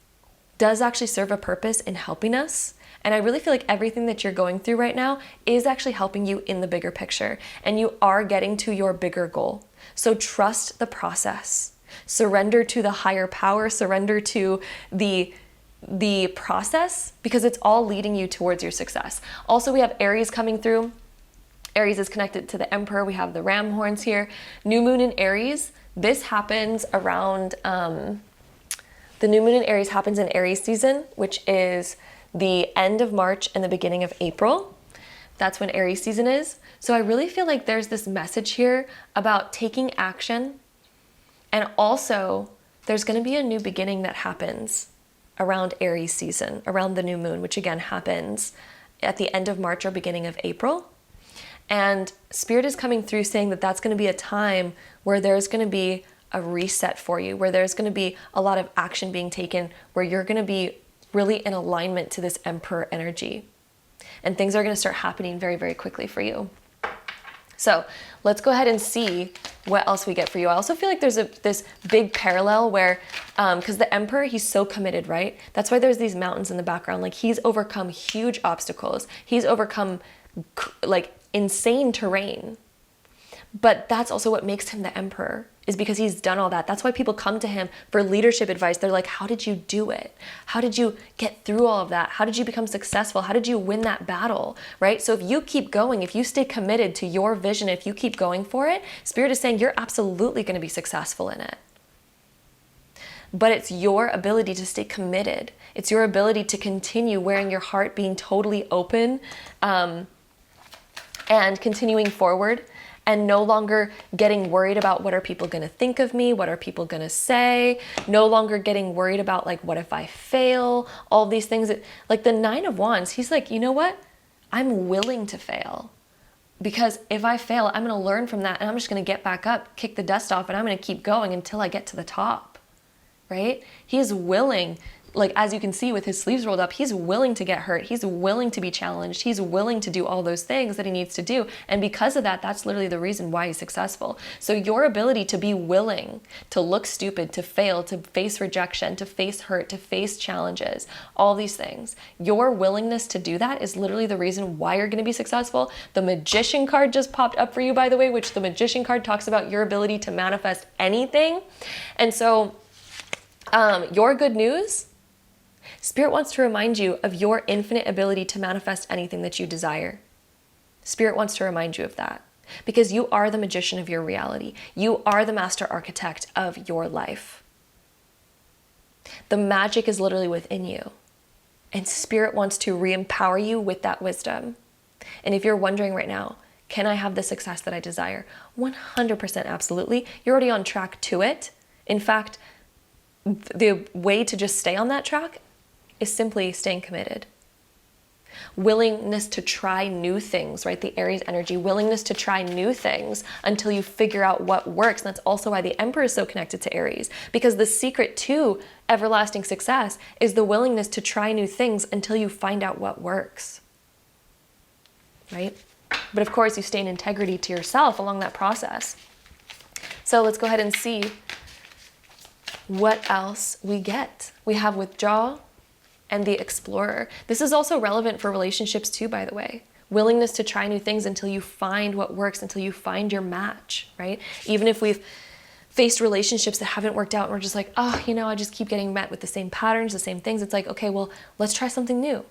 does actually serve a purpose in helping us. And I really feel like everything that you're going through right now is actually helping you in the bigger picture. And you are getting to your bigger goal. So trust the process. Surrender to the higher power. Surrender to the process, because it's all leading you towards your success. Also, we have Aries coming through. Aries is connected to the Emperor. We have the ram horns here. New moon in Aries. This happens around, the new moon in Aries happens in Aries season, which is the end of March and the beginning of April. That's when Aries season is. So I really feel like there's this message here about taking action. And also, there's going to be a new beginning that happens around Aries season, around the new moon, which again happens at the end of March or beginning of April. And Spirit is coming through saying that that's going to be a time where there's going to be a reset for you, where there's going to be a lot of action being taken, where you're going to be really in alignment to this Emperor energy. And things are going to start happening very, very quickly for you. So let's go ahead and see what else we get for you. I also feel like there's this big parallel where, because the Emperor, he's so committed, right? That's why there's these mountains in the background. Like, he's overcome huge obstacles. He's overcome like insane terrain. But that's also what makes him the Emperor, is because he's done all that. That's why people come to him for leadership advice. They're like, how did you do it? How did you get through all of that? How did you become successful? How did you win that battle, right? So if you keep going, if you stay committed to your vision, if you keep going for it, Spirit is saying you're absolutely going to be successful in it. But it's your ability to stay committed. It's your ability to continue wearing your heart, being totally open, and continuing forward, and no longer getting worried about what are people going to think of me, what are people going to say, no longer getting worried about like, what if I fail, all these things. Like the Nine of Wands, he's like, you know what? I'm willing to fail, because if I fail, I'm going to learn from that, and I'm just going to get back up, kick the dust off, and I'm going to keep going until I get to the top, right? He's willing. Like, as you can see with his sleeves rolled up, he's willing to get hurt. He's willing to be challenged. He's willing to do all those things that he needs to do. And because of that, that's literally the reason why he's successful. So your ability to be willing to look stupid, to fail, to face rejection, to face hurt, to face challenges, all these things, your willingness to do that is literally the reason why you're going to be successful. The Magician card just popped up for you, by the way, which the Magician card talks about your ability to manifest anything. And so your good news, Spirit wants to remind you of your infinite ability to manifest anything that you desire. Spirit wants to remind you of that, because you are the magician of your reality. You are the master architect of your life. The magic is literally within you, and Spirit wants to re-empower you with that wisdom. And if you're wondering right now, can I have the success that I desire? 100% absolutely. You're already on track to it. In fact, the way to just stay on that track is simply staying committed. Willingness to try new things, right? The Aries energy, willingness to try new things until you figure out what works. And that's also why the Emperor is so connected to Aries, because the secret to everlasting success is the willingness to try new things until you find out what works, right? But of course, you stay in integrity to yourself along that process. So let's go ahead and see what else we get. We have Withdraw and the Explorer. This is also relevant for relationships too, by the way. Willingness to try new things until you find what works, until you find your match, right? Even if we've faced relationships that haven't worked out and we're just like, oh, you know, I just keep getting met with the same patterns, the same things. It's like, okay, well, let's try something new.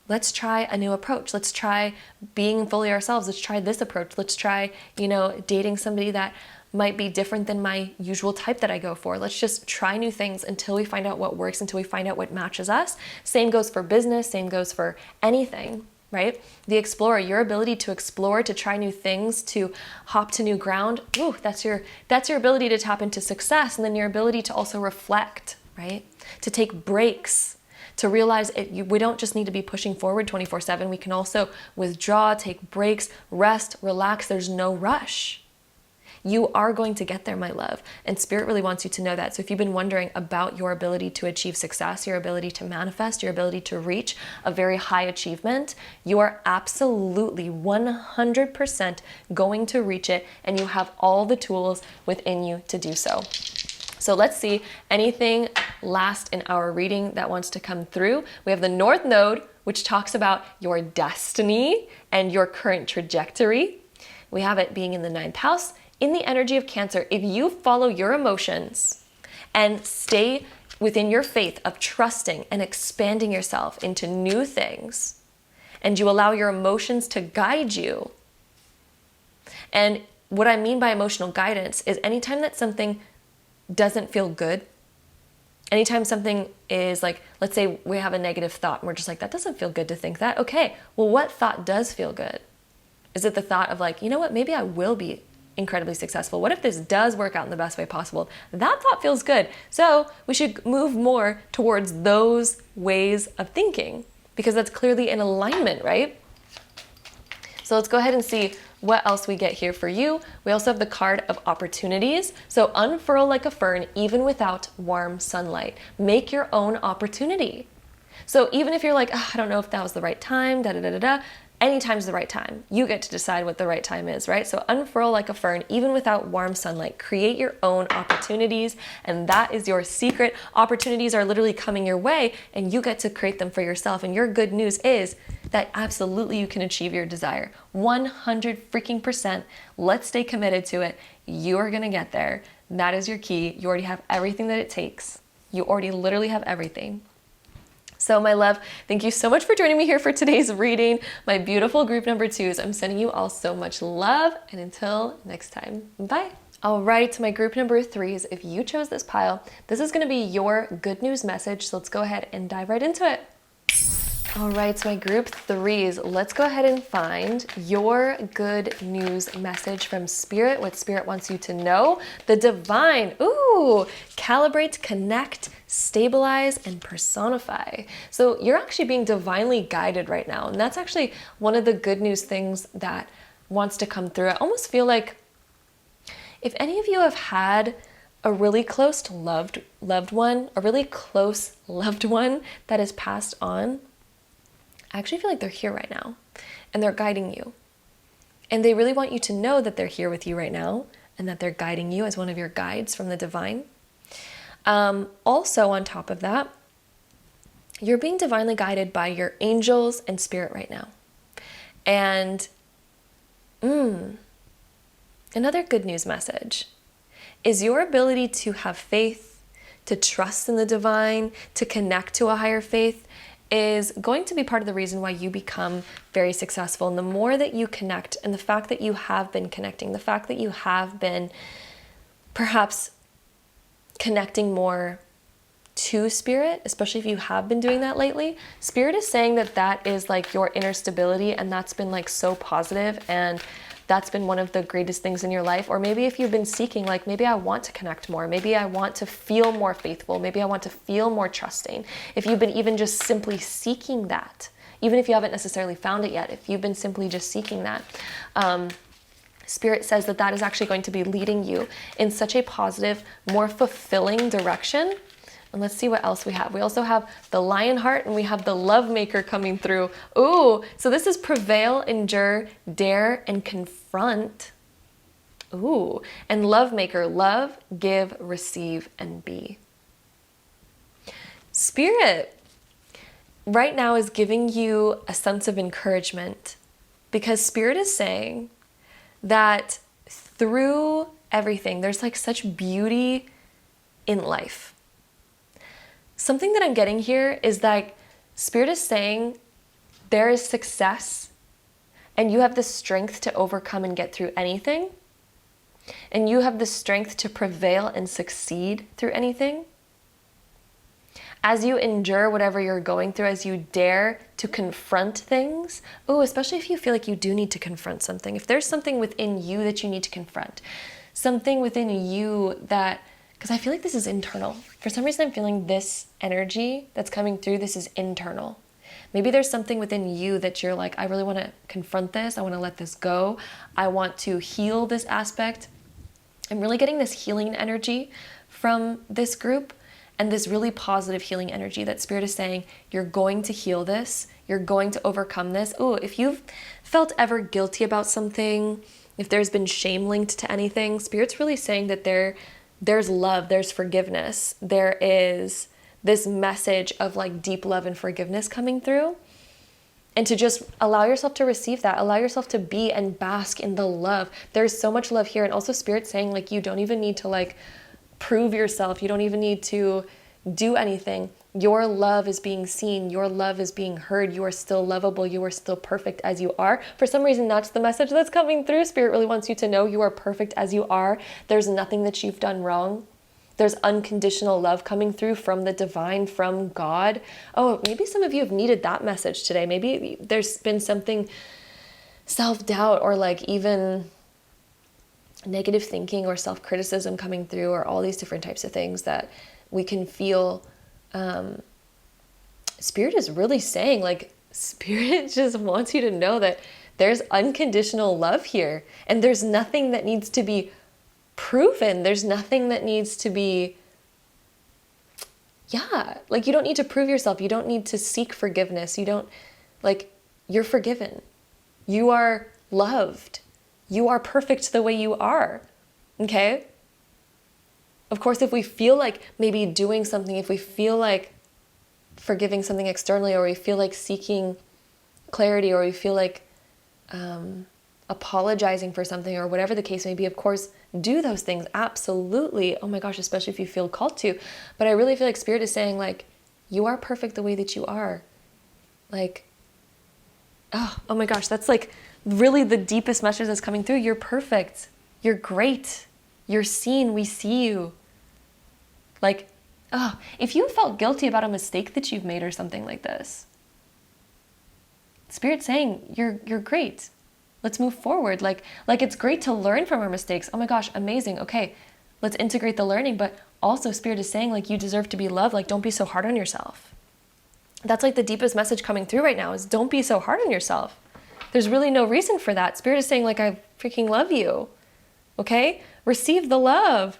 Let's try a new approach. Let's try being fully ourselves. Let's try this approach. Let's try, you know, dating somebody that might be different than my usual type that I go for. Let's just try new things until we find out what works, until we find out what matches us. Same goes for business, same goes for anything, right? The Explorer, your ability to explore, to try new things, to hop to new ground. Ooh, that's your ability to tap into success. And then your ability to also reflect, right? To take breaks, to realize we don't just need to be pushing forward 24/7. We can also withdraw, take breaks, rest, relax. There's no rush. You are going to get there, my love. And Spirit really wants you to know that. So if you've been wondering about your ability to achieve success, your ability to manifest, your ability to reach a very high achievement, you are absolutely 100% going to reach it. And you have all the tools within you to do so. So let's see anything last in our reading that wants to come through. We have the North Node, which talks about your destiny and your current trajectory. We have it being in the 9th house. In the energy of Cancer, if you follow your emotions and stay within your faith of trusting and expanding yourself into new things, and you allow your emotions to guide you. And what I mean by emotional guidance is anytime that something doesn't feel good, anytime something is like, let's say we have a negative thought and we're just like, that doesn't feel good to think that. Okay, well, what thought does feel good? Is it the thought of like, you know what, maybe I will be incredibly successful. What if this does work out in the best way possible? That thought feels good. So we should move more towards those ways of thinking because that's clearly in alignment, right? So let's go ahead and see what else we get here for you. We also have the card of opportunities. So unfurl like a fern, even without warm sunlight. Make your own opportunity. So even if you're like, oh, I don't know if that was the right time, anytime's the right time. You get to decide what the right time is, right? So unfurl like a fern, even without warm sunlight. Create your own opportunities, and that is your secret. Opportunities are literally coming your way, and you get to create them for yourself. And your good news is that absolutely you can achieve your desire. 100 freaking %. Let's stay committed to it. You are gonna get there. That is your key. You already have everything that it takes. You already literally have everything. So my love, thank you so much for joining me here for today's reading. My beautiful group number 2s, I'm sending you all so much love, and until next time, bye. All right, to my group number 3s, if you chose this pile, this is gonna be your good news message, so let's go ahead and dive right into it. All right, so my group 3s, let's go ahead and find your good news message from Spirit, what Spirit wants you to know. The Divine, ooh, calibrate, connect, stabilize, and personify. So you're actually being divinely guided right now. And that's actually one of the good news things that wants to come through. I almost feel like if any of you have had a really close loved one, a really close loved one that has passed on, I actually feel like they're here right now and they're guiding you. And they really want you to know that they're here with you right now and that they're guiding you as one of your guides from the divine. Also on top of that, you're being divinely guided by your angels and Spirit right now. And another good news message is your ability to have faith, to trust in the divine, to connect to a higher faith is going to be part of the reason why you become very successful. And the more that you connect, and the fact that you have been connecting, the fact that you have been perhaps connecting more to Spirit, especially if you have been doing that lately, Spirit is saying that that is like your inner stability, and that's been like so positive, and that's been one of the greatest things in your life. Or maybe if you've been seeking, like maybe I want to connect more, maybe I want to feel more faithful, maybe I want to feel more trusting. If you've been even just simply seeking that, even if you haven't necessarily found it yet, if you've been simply just seeking that. Spirit says that that is actually going to be leading you in such a positive, more fulfilling direction. And let's see what else we have. We also have the lion heart and we have the love maker coming through. Ooh, so this is prevail, endure, dare, and confront. Ooh, and love maker, love, give, receive, and be. Spirit right now is giving you a sense of encouragement because Spirit is saying that through everything, there's like such beauty in life. Something that I'm getting here is that Spirit is saying there is success and you have the strength to overcome and get through anything. And you have the strength to prevail and succeed through anything. As you endure whatever you're going through, as you dare to confront things, especially if you feel like you do need to confront something. If there's something within you that you need to confront, something within you that, because I feel like this is internal. For some reason, I'm feeling this energy that's coming through, this is internal. Maybe there's something within you that you're like, I really want to confront this. I want to let this go. I want to heal this aspect. I'm really getting this healing energy from this group and this really positive healing energy that Spirit is saying, you're going to heal this. You're going to overcome this. If you've felt ever guilty about something, if there's been shame linked to anything, Spirit's really saying that there's love, there's forgiveness. There is this message of like deep love and forgiveness coming through. And to just allow yourself to receive that, allow yourself to be and bask in the love. There's so much love here. And also Spirit saying like, you don't even need to like prove yourself. You don't even need to do anything. Your love is being seen. Your love is being heard. You are still lovable. You are still perfect as you are. For some reason, that's the message that's coming through. Spirit really wants you to know you are perfect as you are. There's nothing that you've done wrong. There's unconditional love coming through from the divine, from God. Maybe some of you have needed that message today. Maybe there's been something self-doubt or like even negative thinking or self-criticism coming through, or all these different types of things that we can feel. Spirit is really saying like, Spirit just wants you to know that there's unconditional love here and there's nothing that needs to be proven. There's nothing that needs to be, you don't need to prove yourself. You don't need to seek forgiveness. You're forgiven. You are loved. You are perfect the way you are. Okay? Of course, if we feel like maybe doing something, if we feel like forgiving something externally, or we feel like seeking clarity, or we feel like apologizing for something, or whatever the case may be, of course, do those things. Absolutely. Oh my gosh, especially if you feel called to. But I really feel like Spirit is saying like, you are perfect the way that you are. Like, oh my gosh, that's like really the deepest message that's coming through. You're perfect. You're great. You're seen. We see you. Like, if you felt guilty about a mistake that you've made or something like this, Spirit's saying you're great. Let's move forward. Like it's great to learn from our mistakes. Oh my gosh, amazing. Okay, let's integrate the learning. But also Spirit is saying like, you deserve to be loved. Like, don't be so hard on yourself. That's like the deepest message coming through right now, is don't be so hard on yourself. There's really no reason for that. Spirit is saying like, I freaking love you. Okay? Receive the love.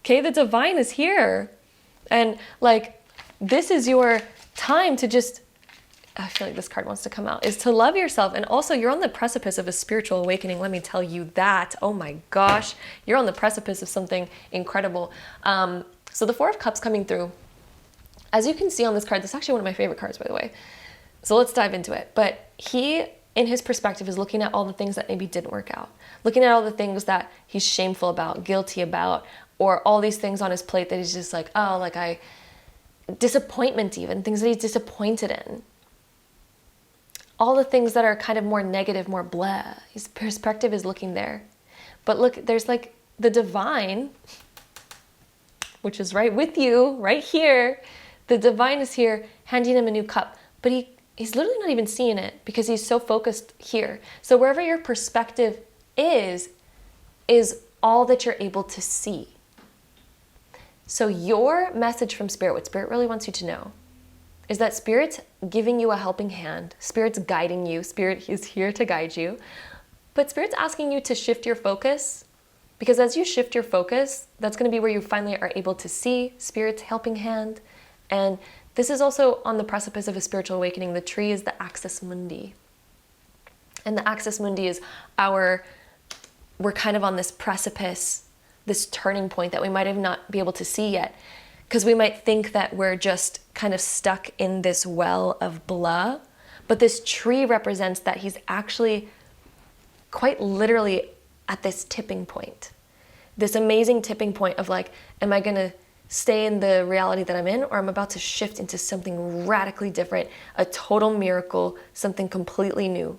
Okay? The divine is here. And like, this is your time to just, I feel like this card wants to come out, is to love yourself. And also you're on the precipice of a spiritual awakening. Let me tell you that. Oh my gosh. You're on the precipice of something incredible. So the Four of Cups coming through, as you can see on this card, this is actually one of my favorite cards, by the way. So let's dive into it. But he, in his perspective, is looking at all the things that maybe didn't work out, looking at all the things that he's shameful about, guilty about, or all these things on his plate that he's just like, disappointment, even things that he's disappointed in. All the things that are kind of more negative, more blah. His perspective is looking there. But look, there's like the divine, which is right with you, right here. The divine is here handing him a new cup, but he's literally not even seeing it because he's so focused here. So wherever your perspective is all that you're able to see. So your message from Spirit, what Spirit really wants you to know, is that Spirit's giving you a helping hand. Spirit's guiding you. Spirit is here to guide you. But Spirit's asking you to shift your focus, because as you shift your focus, that's going to be where you finally are able to see Spirit's helping hand. And this is also on the precipice of a spiritual awakening. The tree is the axis mundi. And the axis mundi is we're kind of on this precipice, this turning point that we might have not be able to see yet. Because we might think that we're just kind of stuck in this well of blah. But this tree represents that he's actually quite literally at this tipping point. This amazing tipping point of like, am I going to stay in the reality that I'm in, or I'm about to shift into something radically different, a total miracle, something completely new.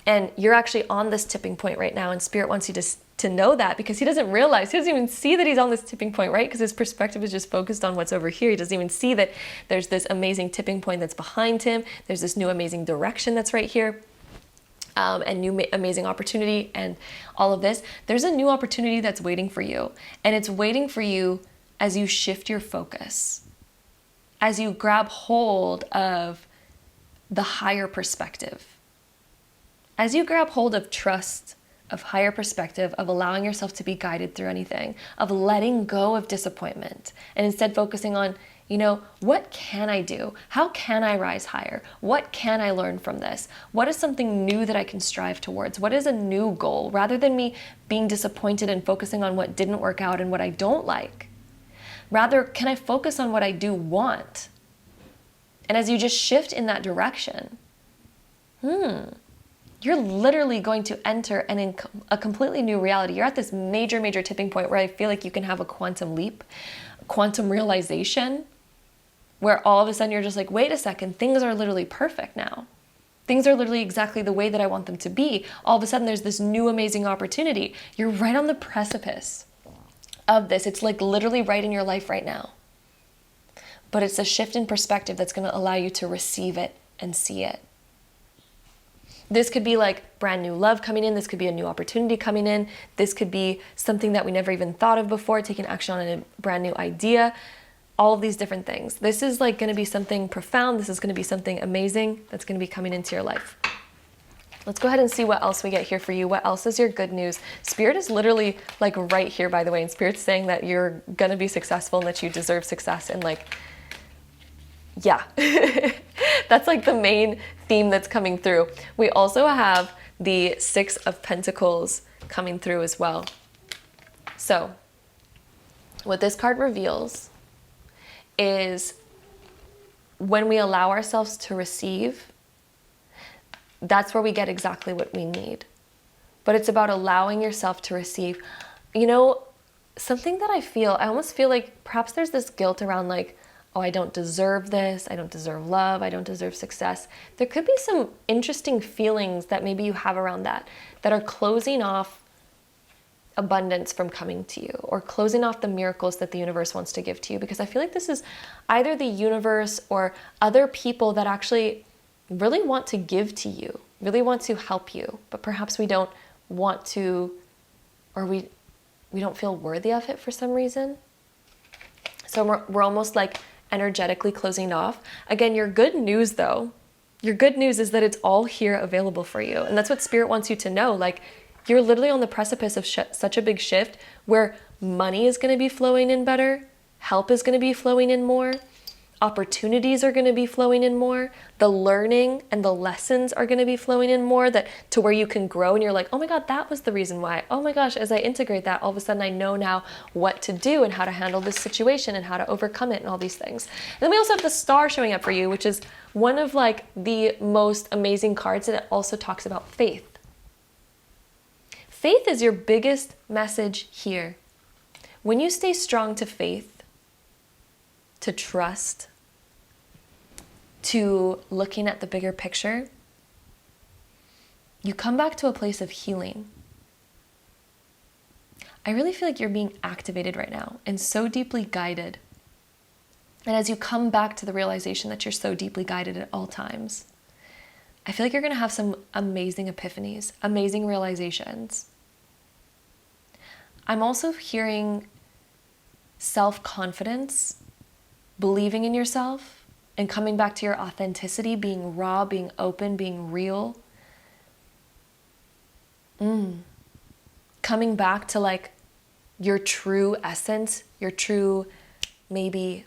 And you're actually on this tipping point right now, and Spirit wants you to know that, because he doesn't realize, he doesn't even see that he's on this tipping point, right? Because his perspective is just focused on what's over here. He doesn't even see that there's this amazing tipping point that's behind him. There's this new amazing direction that's right here. And new amazing opportunity and all of this. There's a new opportunity that's waiting for you. And it's waiting for you as you shift your focus, as you grab hold of the higher perspective, as you grab hold of trust, of higher perspective, of allowing yourself to be guided through anything, of letting go of disappointment, and instead focusing on, what can I do? How can I rise higher? What can I learn from this? What is something new that I can strive towards? What is a new goal? Rather than me being disappointed and focusing on what didn't work out and what I don't like, rather, can I focus on what I do want? And as you just shift in that direction, you're literally going to enter a completely new reality. You're at this major, major tipping point where I feel like you can have a quantum leap, quantum realization, where all of a sudden you're just like, wait a second, things are literally perfect now. Things are literally exactly the way that I want them to be. All of a sudden there's this new amazing opportunity. You're right on the precipice of this. It's like literally right in your life right now. But it's a shift in perspective that's going to allow you to receive it and see it. This could be like brand new love coming in. This could be a new opportunity coming in. This could be something that we never even thought of before, taking action on a brand new idea. All of these different things. This is like going to be something profound. This is going to be something amazing that's going to be coming into your life. Let's go ahead and see what else we get here for you. What else is your good news? Spirit is literally like right here, by the way. And Spirit's saying that you're going to be successful and that you deserve success. And like, yeah, that's like the main theme that's coming through. We also have the Six of Pentacles coming through as well. So what this card reveals is when we allow ourselves to receive, that's where we get exactly what we need. But it's about allowing yourself to receive. Something that I almost feel like perhaps there's this guilt around like, oh, I don't deserve this. I don't deserve love. I don't deserve success. There could be some interesting feelings that maybe you have around that are closing off abundance from coming to you, or closing off the miracles that the universe wants to give to you. Because I feel like this is either the universe or other people that actually really want to give to you, really want to help you, but perhaps we don't want to, or we don't feel worthy of it for some reason. So we're almost like energetically closing off. Again, your good news though, your good news is that it's all here available for you. And that's what Spirit wants you to know. Like, you're literally on the precipice of such a big shift where money is going to be flowing in better, help is going to be flowing in more, opportunities are going to be flowing in more, the learning and the lessons are going to be flowing in more, that to where you can grow and you're like, oh my God, that was the reason why. Oh my gosh, as I integrate that, all of a sudden I know now what to do and how to handle this situation and how to overcome it and all these things. And then we also have the Star showing up for you, which is one of like the most amazing cards, and it also talks about faith. Faith is your biggest message here. When you stay strong to faith, to trust, to looking at the bigger picture, you come back to a place of healing. I really feel like you're being activated right now and so deeply guided. And as you come back to the realization that you're so deeply guided at all times, I feel like you're going to have some amazing epiphanies, amazing realizations. I'm also hearing self-confidence, believing in yourself, and coming back to your authenticity, being raw, being open, being real. Coming back to like your true essence, your true maybe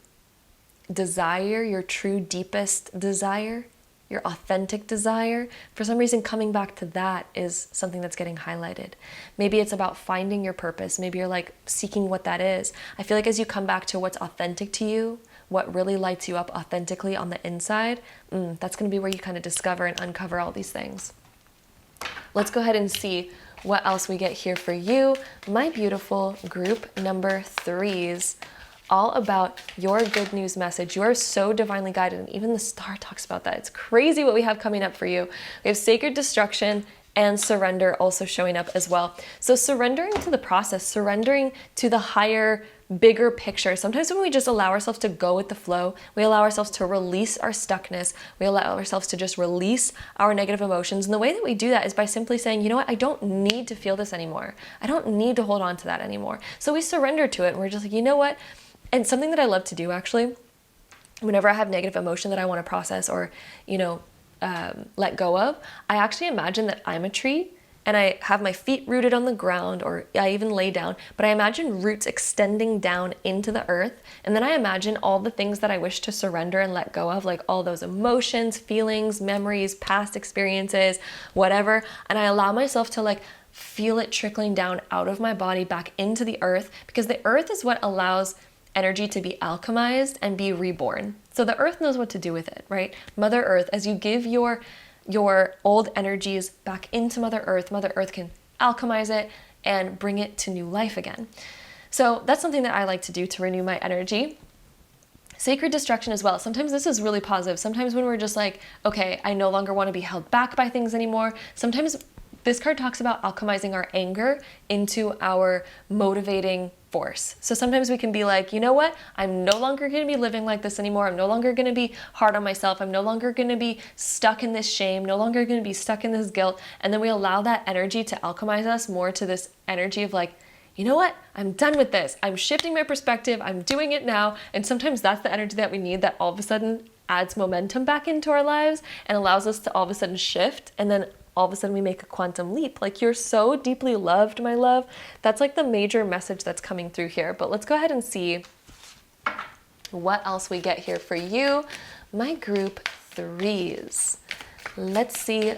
desire, your true deepest desire, your authentic desire. For some reason, coming back to that is something that's getting highlighted. Maybe it's about finding your purpose. Maybe you're like seeking what that is. I feel like as you come back to what's authentic to you, what really lights you up authentically on the inside, that's going to be where you kind of discover and uncover all these things. Let's go ahead and see what else we get here for you, my beautiful group number 3s, all about your good news message. You are so divinely guided, and even the star talks about that. It's crazy what we have coming up for you. We have sacred destruction and surrender also showing up as well. So surrendering to the process, surrendering to the higher, bigger picture. Sometimes when we just allow ourselves to go with the flow, we allow ourselves to release our stuckness, we allow ourselves to just release our negative emotions. And the way that we do that is by simply saying, you know what, I don't need to feel this anymore. I don't need to hold on to that anymore. So we surrender to it, and we're just like, you know what? And something that I love to do actually, whenever I have negative emotion that I want to process or, let go of, I actually imagine that I'm a tree and I have my feet rooted on the ground, or I even lay down, but I imagine roots extending down into the earth. And then I imagine all the things that I wish to surrender and let go of, like all those emotions, feelings, memories, past experiences, whatever. And I allow myself to like feel it trickling down out of my body back into the earth, because the earth is what allows energy to be alchemized and be reborn. So the earth knows what to do with it, right? Mother Earth, as you give your old energies back into Mother Earth can alchemize it and bring it to new life again. So that's something that I like to do to renew my energy. Sacred destruction as well. Sometimes this is really positive. Sometimes when we're just like, okay, I no longer want to be held back by things anymore. Sometimes this card talks about alchemizing our anger into our motivating force. So sometimes we can be like, you know what? I'm no longer going to be living like this anymore. I'm no longer going to be hard on myself. I'm no longer going to be stuck in this shame, no longer going to be stuck in this guilt. And then we allow that energy to alchemize us more to this energy of like, you know what? I'm done with this. I'm shifting my perspective. I'm doing it now. And sometimes that's the energy that we need, that all of a sudden adds momentum back into our lives and allows us to all of a sudden shift. And then all of a sudden we make a quantum leap. Like, you're so deeply loved, my love. That's like the major message that's coming through here. But let's go ahead and see what else we get here for you, my group 3s. Let's see,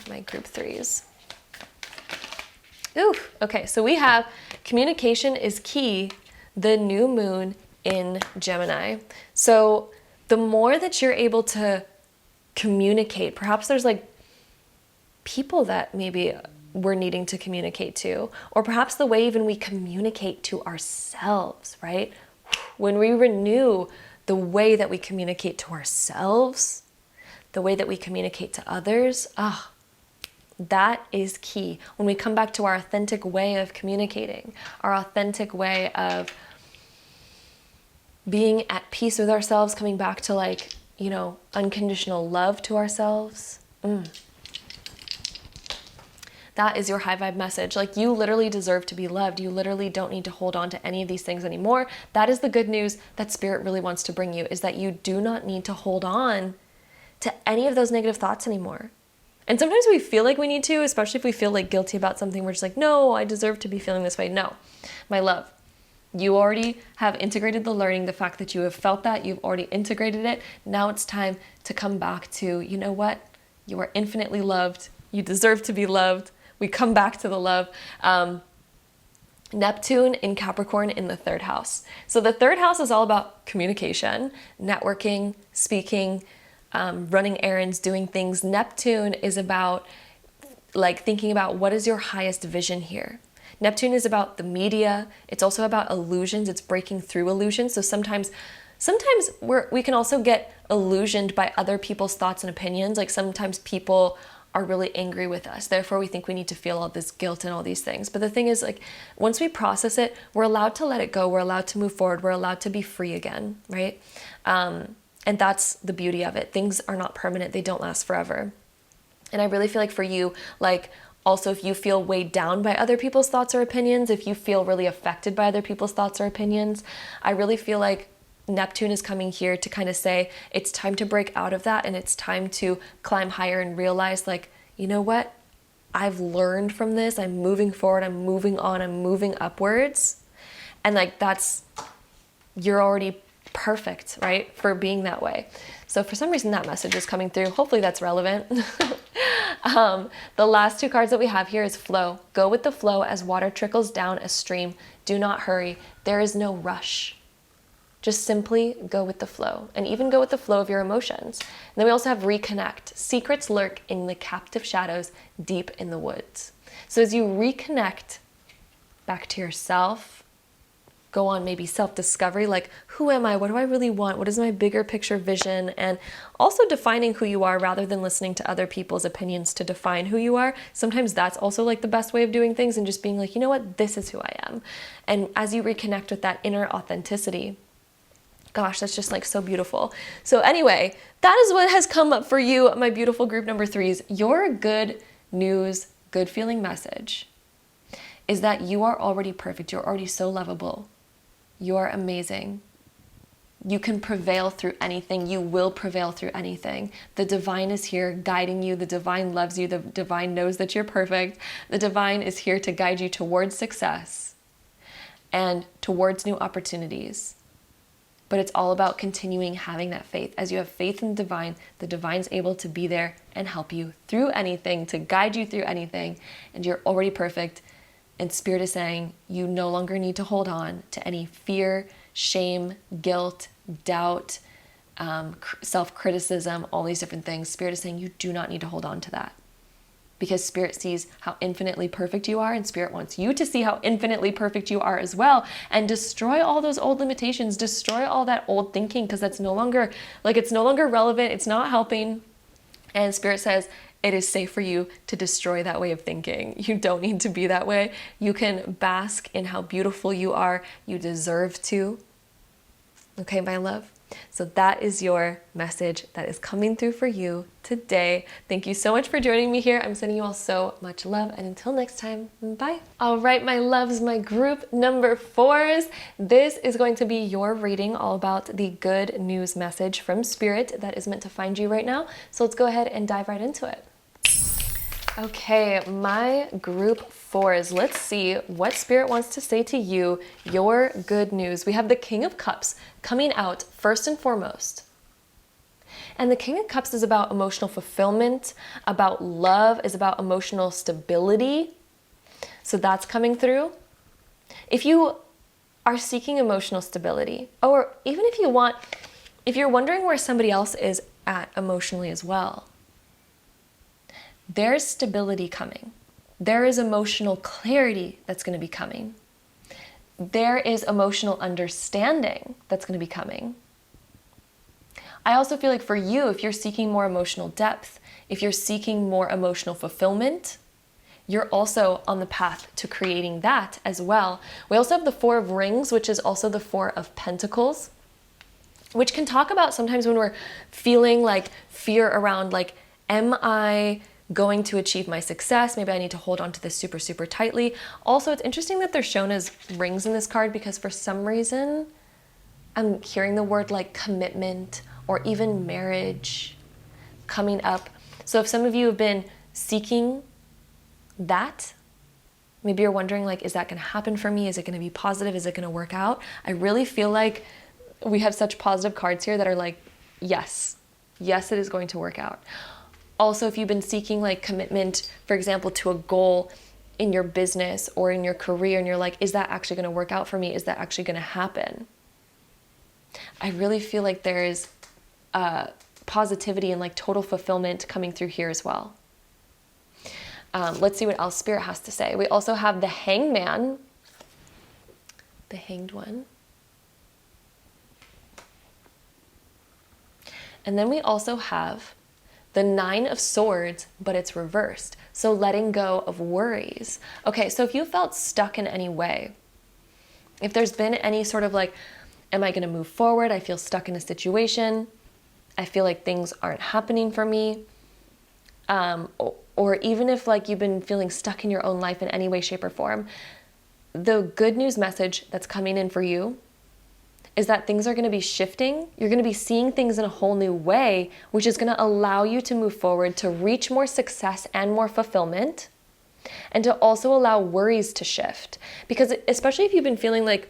my group 3s. Ooh, okay, so we have communication is key, the new moon in Gemini. So the more that you're able to communicate, perhaps there's like people that maybe we're needing to communicate to, or perhaps the way even we communicate to ourselves, right? When we renew the way that we communicate to ourselves, the way that we communicate to others, that is key. When we come back to our authentic way of communicating, our authentic way of being at peace with ourselves, coming back to like, unconditional love to ourselves. That is your high vibe message. Like, you literally deserve to be loved. You literally don't need to hold on to any of these things anymore. That is the good news that Spirit really wants to bring you, is that you do not need to hold on to any of those negative thoughts anymore. And sometimes we feel like we need to, especially if we feel like guilty about something. We're just like, no, I deserve to be feeling this way. No, my love, you already have integrated the learning, the fact that you have felt that, you've already integrated it. Now it's time to come back to, you know what? You are infinitely loved. You deserve to be loved. We come back to the love. Neptune in Capricorn in the 3rd house. So the 3rd house is all about communication, networking, speaking, running errands, doing things. Neptune is about like thinking about what is your highest vision here. Neptune is about the media. It's also about illusions. It's breaking through illusions. So sometimes we can also get illusioned by other people's thoughts and opinions. Like, sometimes people are really angry with us. Therefore, we think we need to feel all this guilt and all these things. But the thing is, like, once we process it, we're allowed to let it go. We're allowed to move forward. We're allowed to be free again, right? And that's the beauty of it. Things are not permanent. They don't last forever. And I really feel like for you, like, also, if you feel weighed down by other people's thoughts or opinions, if you feel really affected by other people's thoughts or opinions, I really feel like Neptune is coming here to kind of say it's time to break out of that, and it's time to climb higher and realize, like, you know what? I've learned from this. I'm moving forward. I'm moving on. I'm moving upwards. And like, you're already perfect, right? For being that way. So for some reason that message is coming through. Hopefully that's relevant. The last two cards that we have here is flow. Go with the flow as water trickles down a stream. Do not hurry. There is no rush. Just simply go with the flow, and even go with the flow of your emotions. And then we also have reconnect. Secrets lurk in the captive shadows deep in the woods. So as you reconnect back to yourself, go on maybe self-discovery, like, who am I? What do I really want? What is my bigger picture vision? And also defining who you are rather than listening to other people's opinions to define who you are. Sometimes that's also like the best way of doing things, and just being like, you know what? This is who I am. And as you reconnect with that inner authenticity, gosh, that's just like so beautiful. So anyway, that is what has come up for you, my beautiful group number 3s. Your good news, good feeling message is that you are already perfect. You're already so lovable. You're amazing. You can prevail through anything. You will prevail through anything. The divine is here guiding you. The divine loves you. The divine knows that you're perfect. The divine is here to guide you towards success and towards new opportunities. But it's all about continuing having that faith. As you have faith in the divine's able to be there and help you through anything, to guide you through anything, and you're already perfect. And Spirit is saying you no longer need to hold on to any fear, shame, guilt, doubt, self-criticism, all these different things. Spirit is saying you do not need to hold on to that, because Spirit sees how infinitely perfect you are, and Spirit wants you to see how infinitely perfect you are as well, and destroy all those old limitations, destroy all that old thinking, because that's no longer, like, it's no longer relevant, it's not helping. And Spirit says it is safe for you to destroy that way of thinking. You don't need to be that way. You can bask in how beautiful you are. You deserve to. Okay, my love? So that is your message that is coming through for you today. Thank you so much for joining me here. I'm sending you all so much love, and until next time, bye. All right, my loves, my group number 4s, this is going to be your reading all about the good news message from Spirit that is meant to find you right now. So let's go ahead and dive right into it. Okay, my group 4s, let's see what Spirit wants to say to you, your good news. We have the King of Cups coming out first and foremost. And the King of Cups is about emotional fulfillment, about love, is about emotional stability. So that's coming through. If you are seeking emotional stability, or even if you're wondering where somebody else is at emotionally as well, there's stability coming. There is emotional clarity that's going to be coming. There is emotional understanding that's going to be coming. I also feel like for you, if you're seeking more emotional depth, if you're seeking more emotional fulfillment, you're also on the path to creating that as well. We also have the 4 of Rings, which is also the 4 of Pentacles, which can talk about sometimes when we're feeling like fear around, like, am I going to achieve my success? Maybe I need to hold on to this super, super tightly. Also, it's interesting that they're shown as rings in this card, because for some reason, I'm hearing the word like commitment or even marriage coming up. So if some of you have been seeking that, maybe you're wondering, like, is that going to happen for me? Is it going to be positive? Is it going to work out? I really feel like we have such positive cards here that are like, yes, it is going to work out. Also, if you've been seeking like commitment, for example, to a goal in your business or in your career, and you're like, is that actually going to work out for me? Is that actually going to happen? I really feel like there is positivity and like total fulfillment coming through here as well. Let's see what else Spirit has to say. We also have the Hangman, the Hanged One. And then we also have the 9 of Swords, but it's reversed. So letting go of worries. Okay, so if you felt stuck in any way, if there's been any sort of like, am I going to move forward? I feel stuck in a situation. I feel like things aren't happening for me. Or even if like you've been feeling stuck in your own life in any way, shape, or form, the good news message that's coming in for you is that things are going to be shifting. You're going to be seeing things in a whole new way, which is going to allow you to move forward, to reach more success and more fulfillment, and to also allow worries to shift. Because especially if you've been feeling like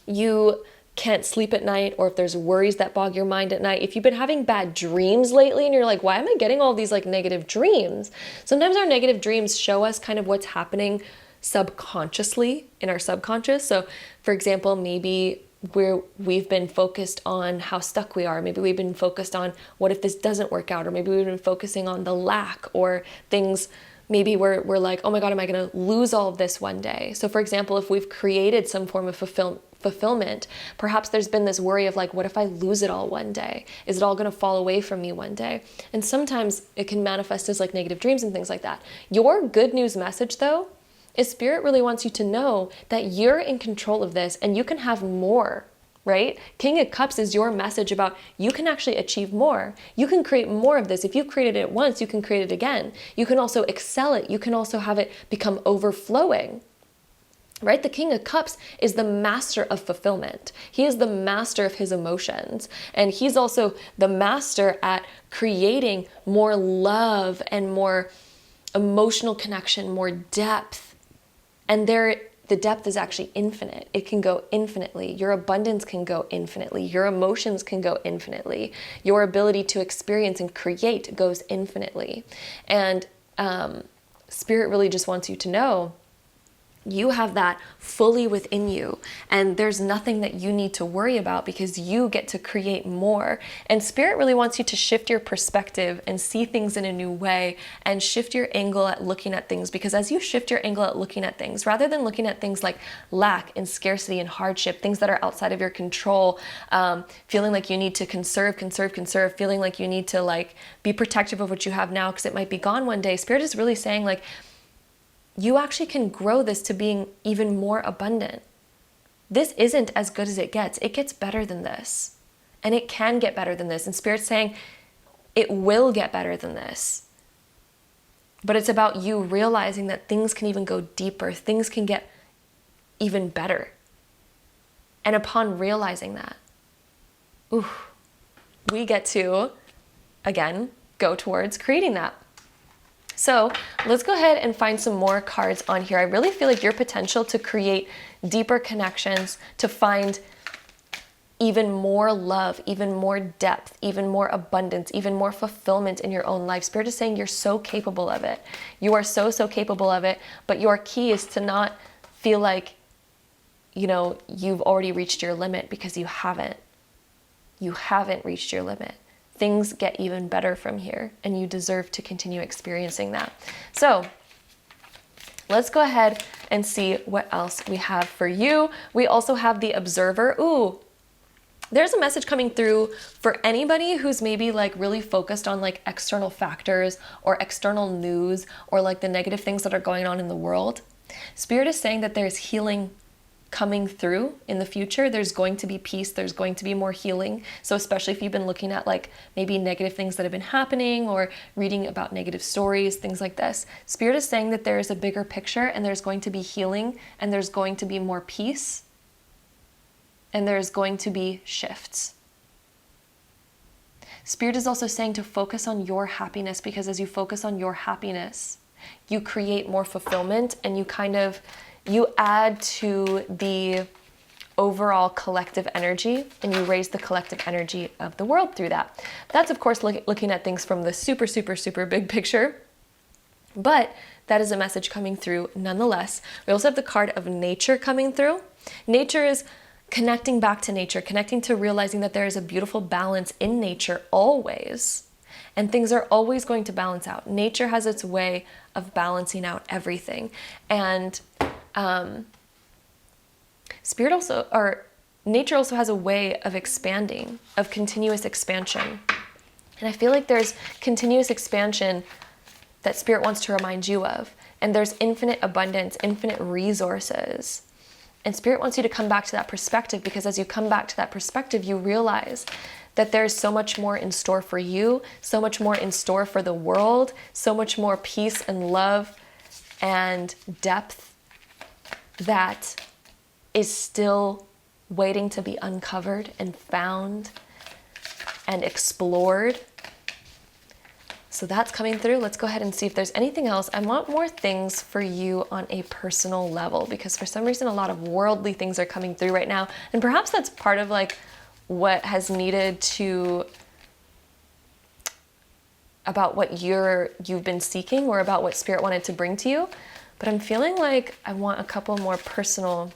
you can't sleep at night, or if there's worries that bog your mind at night, if you've been having bad dreams lately and you're like, why am I getting all these like negative dreams? Sometimes our negative dreams show us kind of what's happening subconsciously in our subconscious. So for example, maybe we've been focused on how stuck we are. Maybe we've been focused on what if this doesn't work out, or maybe we've been focusing on the lack or things. Maybe we're like, oh my God, am I going to lose all of this one day? So for example, if we've created some form of fulfillment, perhaps there's been this worry of like, what if I lose it all one day? Is it all going to fall away from me one day? And sometimes it can manifest as like negative dreams and things like that. Your good news message though, is Spirit really wants you to know that you're in control of this and you can have more, right? King of Cups is your message about you can actually achieve more. You can create more of this. If you've created it once, you can create it again. You can also excel it. You can also have it become overflowing, right? The King of Cups is the master of fulfillment. He is the master of his emotions. And he's also the master at creating more love and more emotional connection, more depth. And the depth is actually infinite. It can go infinitely. Your abundance can go infinitely. Your emotions can go infinitely. Your ability to experience and create goes infinitely. And Spirit really just wants you to know you have that fully within you, and there's nothing that you need to worry about because you get to create more. And Spirit really wants you to shift your perspective and see things in a new way and shift your angle at looking at things, because as you shift your angle at looking at things, rather than looking at things like lack and scarcity and hardship, things that are outside of your control, feeling like you need to conserve, feeling like you need to like be protective of what you have now because it might be gone one day, Spirit is really saying like, you actually can grow this to being even more abundant. This isn't as good as it gets. It gets better than this. And it can get better than this. And Spirit's saying it will get better than this. But it's about you realizing that things can even go deeper. Things can get even better. And upon realizing that, we get to, again, go towards creating that. So let's go ahead and find some more cards on here. I really feel like your potential to create deeper connections, to find even more love, even more depth, even more abundance, even more fulfillment in your own life. Spirit is saying you're so capable of it. You are so capable of it, but your key is to not feel like, you've already reached your limit, because you haven't. You haven't reached your limit. Things get even better from here, and you deserve to continue experiencing that. So let's go ahead and see what else we have for you. We also have the Observer. There's a message coming through for anybody who's maybe like really focused on like external factors or external news or like the negative things that are going on in the world. Spirit is saying that there's healing coming through in the future. There's going to be peace. There's going to be more healing. So especially if you've been looking at like maybe negative things that have been happening or reading about negative stories, things like this, Spirit is saying that there is a bigger picture, and there's going to be healing, and there's going to be more peace, and there's going to be shifts. Spirit is also saying to focus on your happiness, because as you focus on your happiness, you create more fulfillment, and you add to the overall collective energy, and you raise the collective energy of the world through that. That's of course looking at things from the super big picture, but that is a message coming through nonetheless. We also have the card of Nature coming through. Nature is connecting back to nature, connecting to realizing that there is a beautiful balance in nature always. And things are always going to balance out. Nature has its way of balancing out everything. And nature also has a way of expanding, of continuous expansion. And I feel like there's continuous expansion that Spirit wants to remind you of. And there's infinite abundance, infinite resources. And Spirit wants you to come back to that perspective, because as you come back to that perspective, you realize that there's so much more in store for you, so much more in store for the world, so much more peace and love and depth that is still waiting to be uncovered and found and explored. So that's coming through. Let's go ahead and see if there's anything else. I want more things for you on a personal level, because for some reason a lot of worldly things are coming through right now. And perhaps that's part of like what has needed to, about what you've been seeking, or about what Spirit wanted to bring to you. But I'm feeling like I want a couple more personal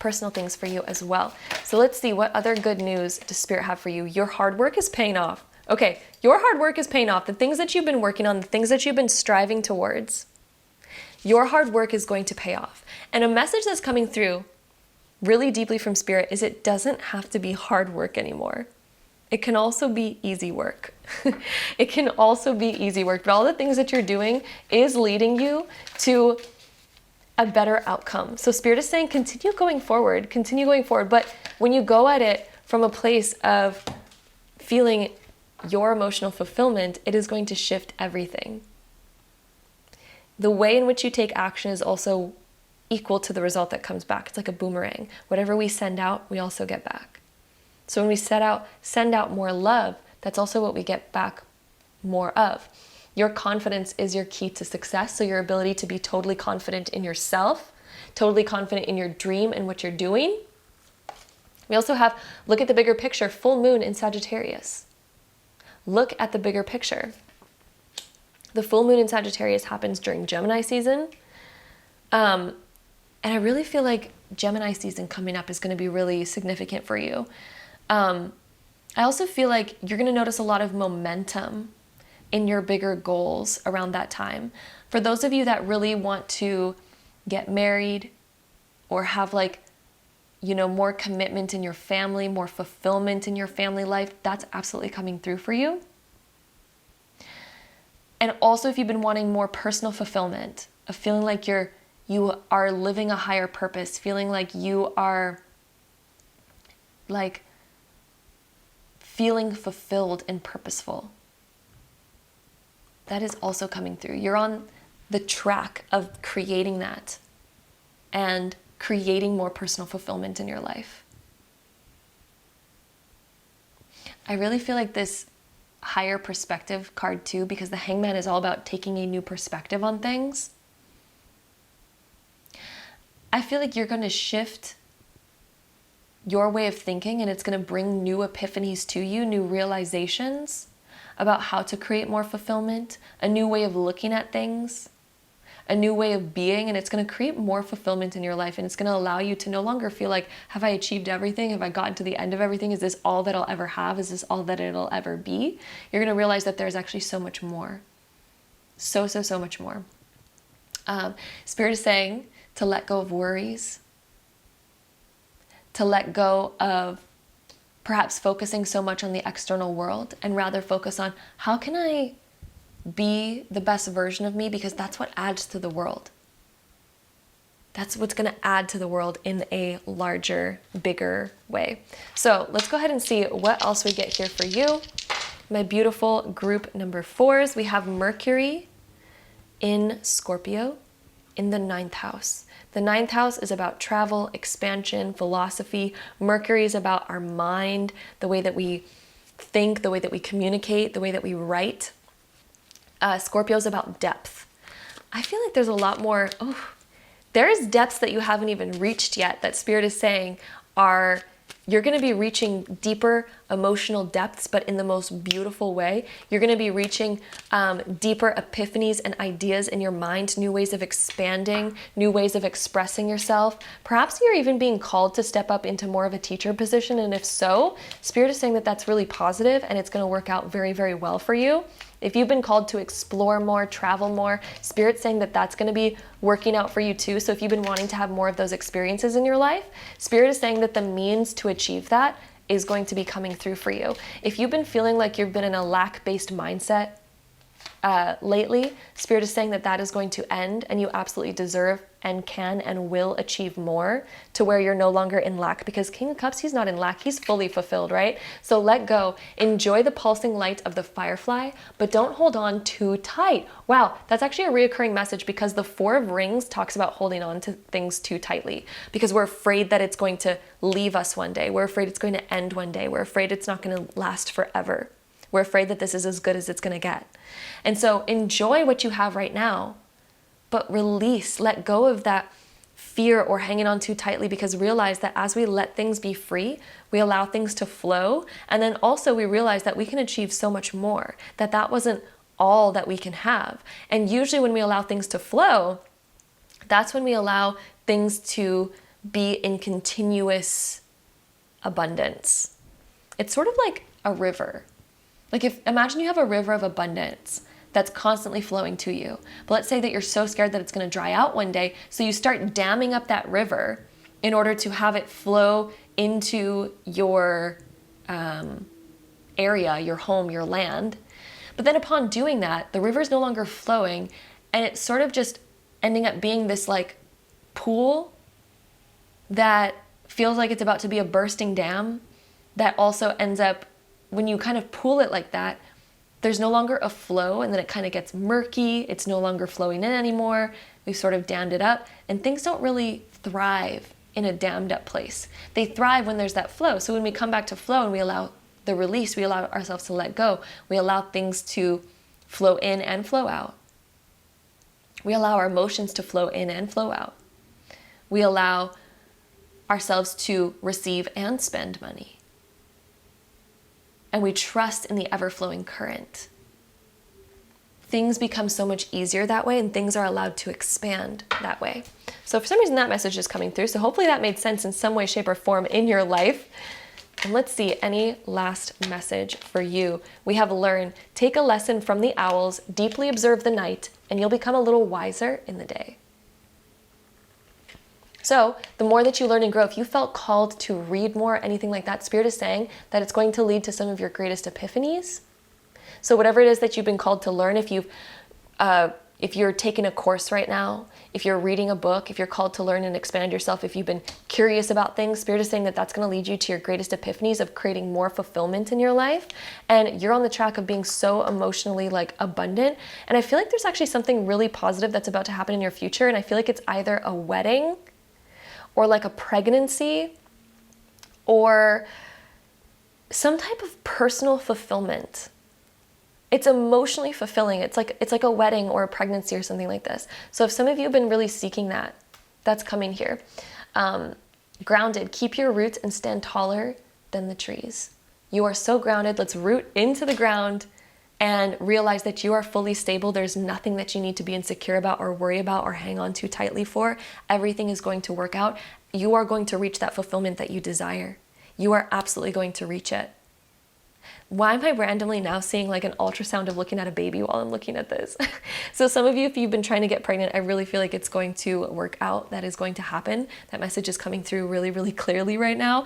things for you as well. So let's see, what other good news does Spirit have for you? Your hard work is paying off. Okay, your hard work is paying off. The things that you've been working on, the things that you've been striving towards, your hard work is going to pay off. And a message that's coming through really deeply from Spirit is it doesn't have to be hard work anymore. It can also be easy work. It can also be easy work. But all the things that you're doing is leading you to a better outcome. So Spirit is saying continue going forward. But when you go at it from a place of feeling your emotional fulfillment, it is going to shift everything. The way in which you take action is also equal to the result that comes back. It's like a boomerang. Whatever we send out, we also get back. So when we send out more love, that's also what we get back more of. Your confidence is your key to success. So your ability to be totally confident in yourself, totally confident in your dream and what you're doing. We also have, look at the bigger picture, full moon in Sagittarius. Look at the bigger picture. The full moon in Sagittarius happens during Gemini season. And I really feel like Gemini season coming up is going to be really significant for you. I also feel like you're going to notice a lot of momentum in your bigger goals around that time. For those of you that really want to get married or have more commitment in your family, more fulfillment in your family life, that's absolutely coming through for you. And also if you've been wanting more personal fulfillment, of feeling like you are living a higher purpose, feeling like you are feeling fulfilled and purposeful. That is also coming through. You're on the track of creating that and creating more personal fulfillment in your life. I really feel like this higher perspective card too, because the Hangman is all about taking a new perspective on things. I feel like you're going to shift your way of thinking, and it's going to bring new epiphanies to you, new realizations about how to create more fulfillment, a new way of looking at things, a new way of being, and it's going to create more fulfillment in your life, and it's going to allow you to no longer feel like, have I achieved everything? Have I gotten to the end of everything? Is this all that I'll ever have? Is this all that it'll ever be? You're going to realize that there's actually so much more. So much more. Spirit is saying to let go of worries, to let go of perhaps focusing so much on the external world and rather focus on how can I be the best version of me, because that's what adds to the world. That's what's going to add to the world in a larger, bigger way. So let's go ahead and see what else we get here for you. My beautiful group number 4s, we have Mercury in Scorpio in the 9th house. The 9th house is about travel, expansion, philosophy. Mercury is about our mind, the way that we think, the way that we communicate, the way that we write. Scorpio is about depth. I feel like there's a lot more, there's depths that you haven't even reached yet that Spirit is saying you're going to be reaching deeper emotional depths, but in the most beautiful way. You're going to be reaching deeper epiphanies and ideas in your mind, new ways of expanding, new ways of expressing yourself. Perhaps you're even being called to step up into more of a teacher position. And if so, Spirit is saying that that's really positive and it's going to work out very, very well for you. If you've been called to explore more, travel more, Spirit's saying that that's going to be working out for you too. So if you've been wanting to have more of those experiences in your life, Spirit is saying that the means to achieve that is going to be coming through for you. If you've been feeling like you've been in a lack-based mindset, lately, Spirit is saying that that is going to end, and you absolutely deserve and can and will achieve more to where you're no longer in lack, because King of Cups, he's not in lack, he's fully fulfilled, right? So let go, enjoy the pulsing light of the firefly, but don't hold on too tight. Wow, that's actually a reoccurring message, because the Four of Rings talks about holding on to things too tightly because we're afraid that it's going to leave us one day. We're afraid it's going to end one day. We're afraid it's not going to last forever. We're afraid that this is as good as it's going to get. And so enjoy what you have right now, but release, let go of that fear or hanging on too tightly, because realize that as we let things be free, we allow things to flow. And then also we realize that we can achieve so much more, that that wasn't all that we can have. And usually when we allow things to flow, that's when we allow things to be in continuous abundance. It's sort of like a river. Like imagine you have a river of abundance that's constantly flowing to you. But let's say that you're so scared that it's going to dry out one day, so you start damming up that river in order to have it flow into your area, your home, your land. But then upon doing that, the river is no longer flowing, and it's sort of just ending up being this like pool that feels like it's about to be a bursting dam, that also ends up, when you kind of pool it like that, there's no longer a flow, and then it kind of gets murky. It's no longer flowing in anymore. We've sort of dammed it up, and things don't really thrive in a dammed up place. They thrive when there's that flow. So when we come back to flow and we allow the release, we allow ourselves to let go, we allow things to flow in and flow out. We allow our emotions to flow in and flow out. We allow ourselves to receive and spend money. And we trust in the ever-flowing current. Things become so much easier that way, and things are allowed to expand that way. So for some reason that message is coming through. So hopefully that made sense in some way, shape, or form in your life. And let's see, any last message for you. We have learn, take a lesson from the owls, deeply observe the night, and you'll become a little wiser in the day. So the more that you learn and grow, if you felt called to read more, anything like that, Spirit is saying that it's going to lead to some of your greatest epiphanies. So whatever it is that you've been called to learn, if you're taking a course right now, if you're reading a book, if you're called to learn and expand yourself, if you've been curious about things, Spirit is saying that that's going to lead you to your greatest epiphanies of creating more fulfillment in your life. And you're on the track of being so emotionally like abundant. And I feel like there's actually something really positive that's about to happen in your future. And I feel like it's either a wedding, or like a pregnancy, or some type of personal fulfillment. It's emotionally fulfilling. It's like a wedding or a pregnancy or something like this. So if some of you have been really seeking that, that's coming here. Grounded, keep your roots and stand taller than the trees. You are so grounded. Let's root into the ground and realize that you are fully stable. There's nothing that you need to be insecure about or worry about or hang on too tightly for. Everything is going to work out. You are going to reach that fulfillment that you desire. You are absolutely going to reach it. Why am I randomly now seeing like an ultrasound of looking at a baby while I'm looking at this? So some of you, if you've been trying to get pregnant, I really feel like it's going to work out. That is going to happen. That message is coming through really, really clearly right now.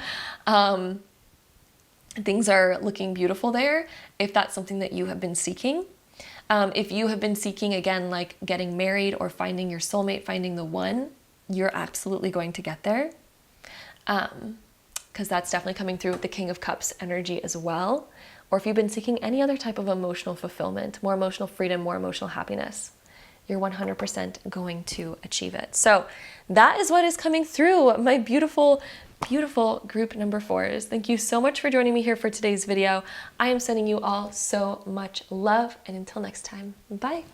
Things are looking beautiful there, if that's something that you have been seeking. If you have been seeking, again, like getting married or finding your soulmate, finding the one, you're absolutely going to get there. Because that's definitely coming through with the King of Cups energy as well. Or if you've been seeking any other type of emotional fulfillment, more emotional freedom, more emotional happiness, you're 100% going to achieve it. So that is what is coming through, my beautiful, beautiful group number 4s. Thank you so much for joining me here for today's video. I am sending you all so much love, and until next time, bye.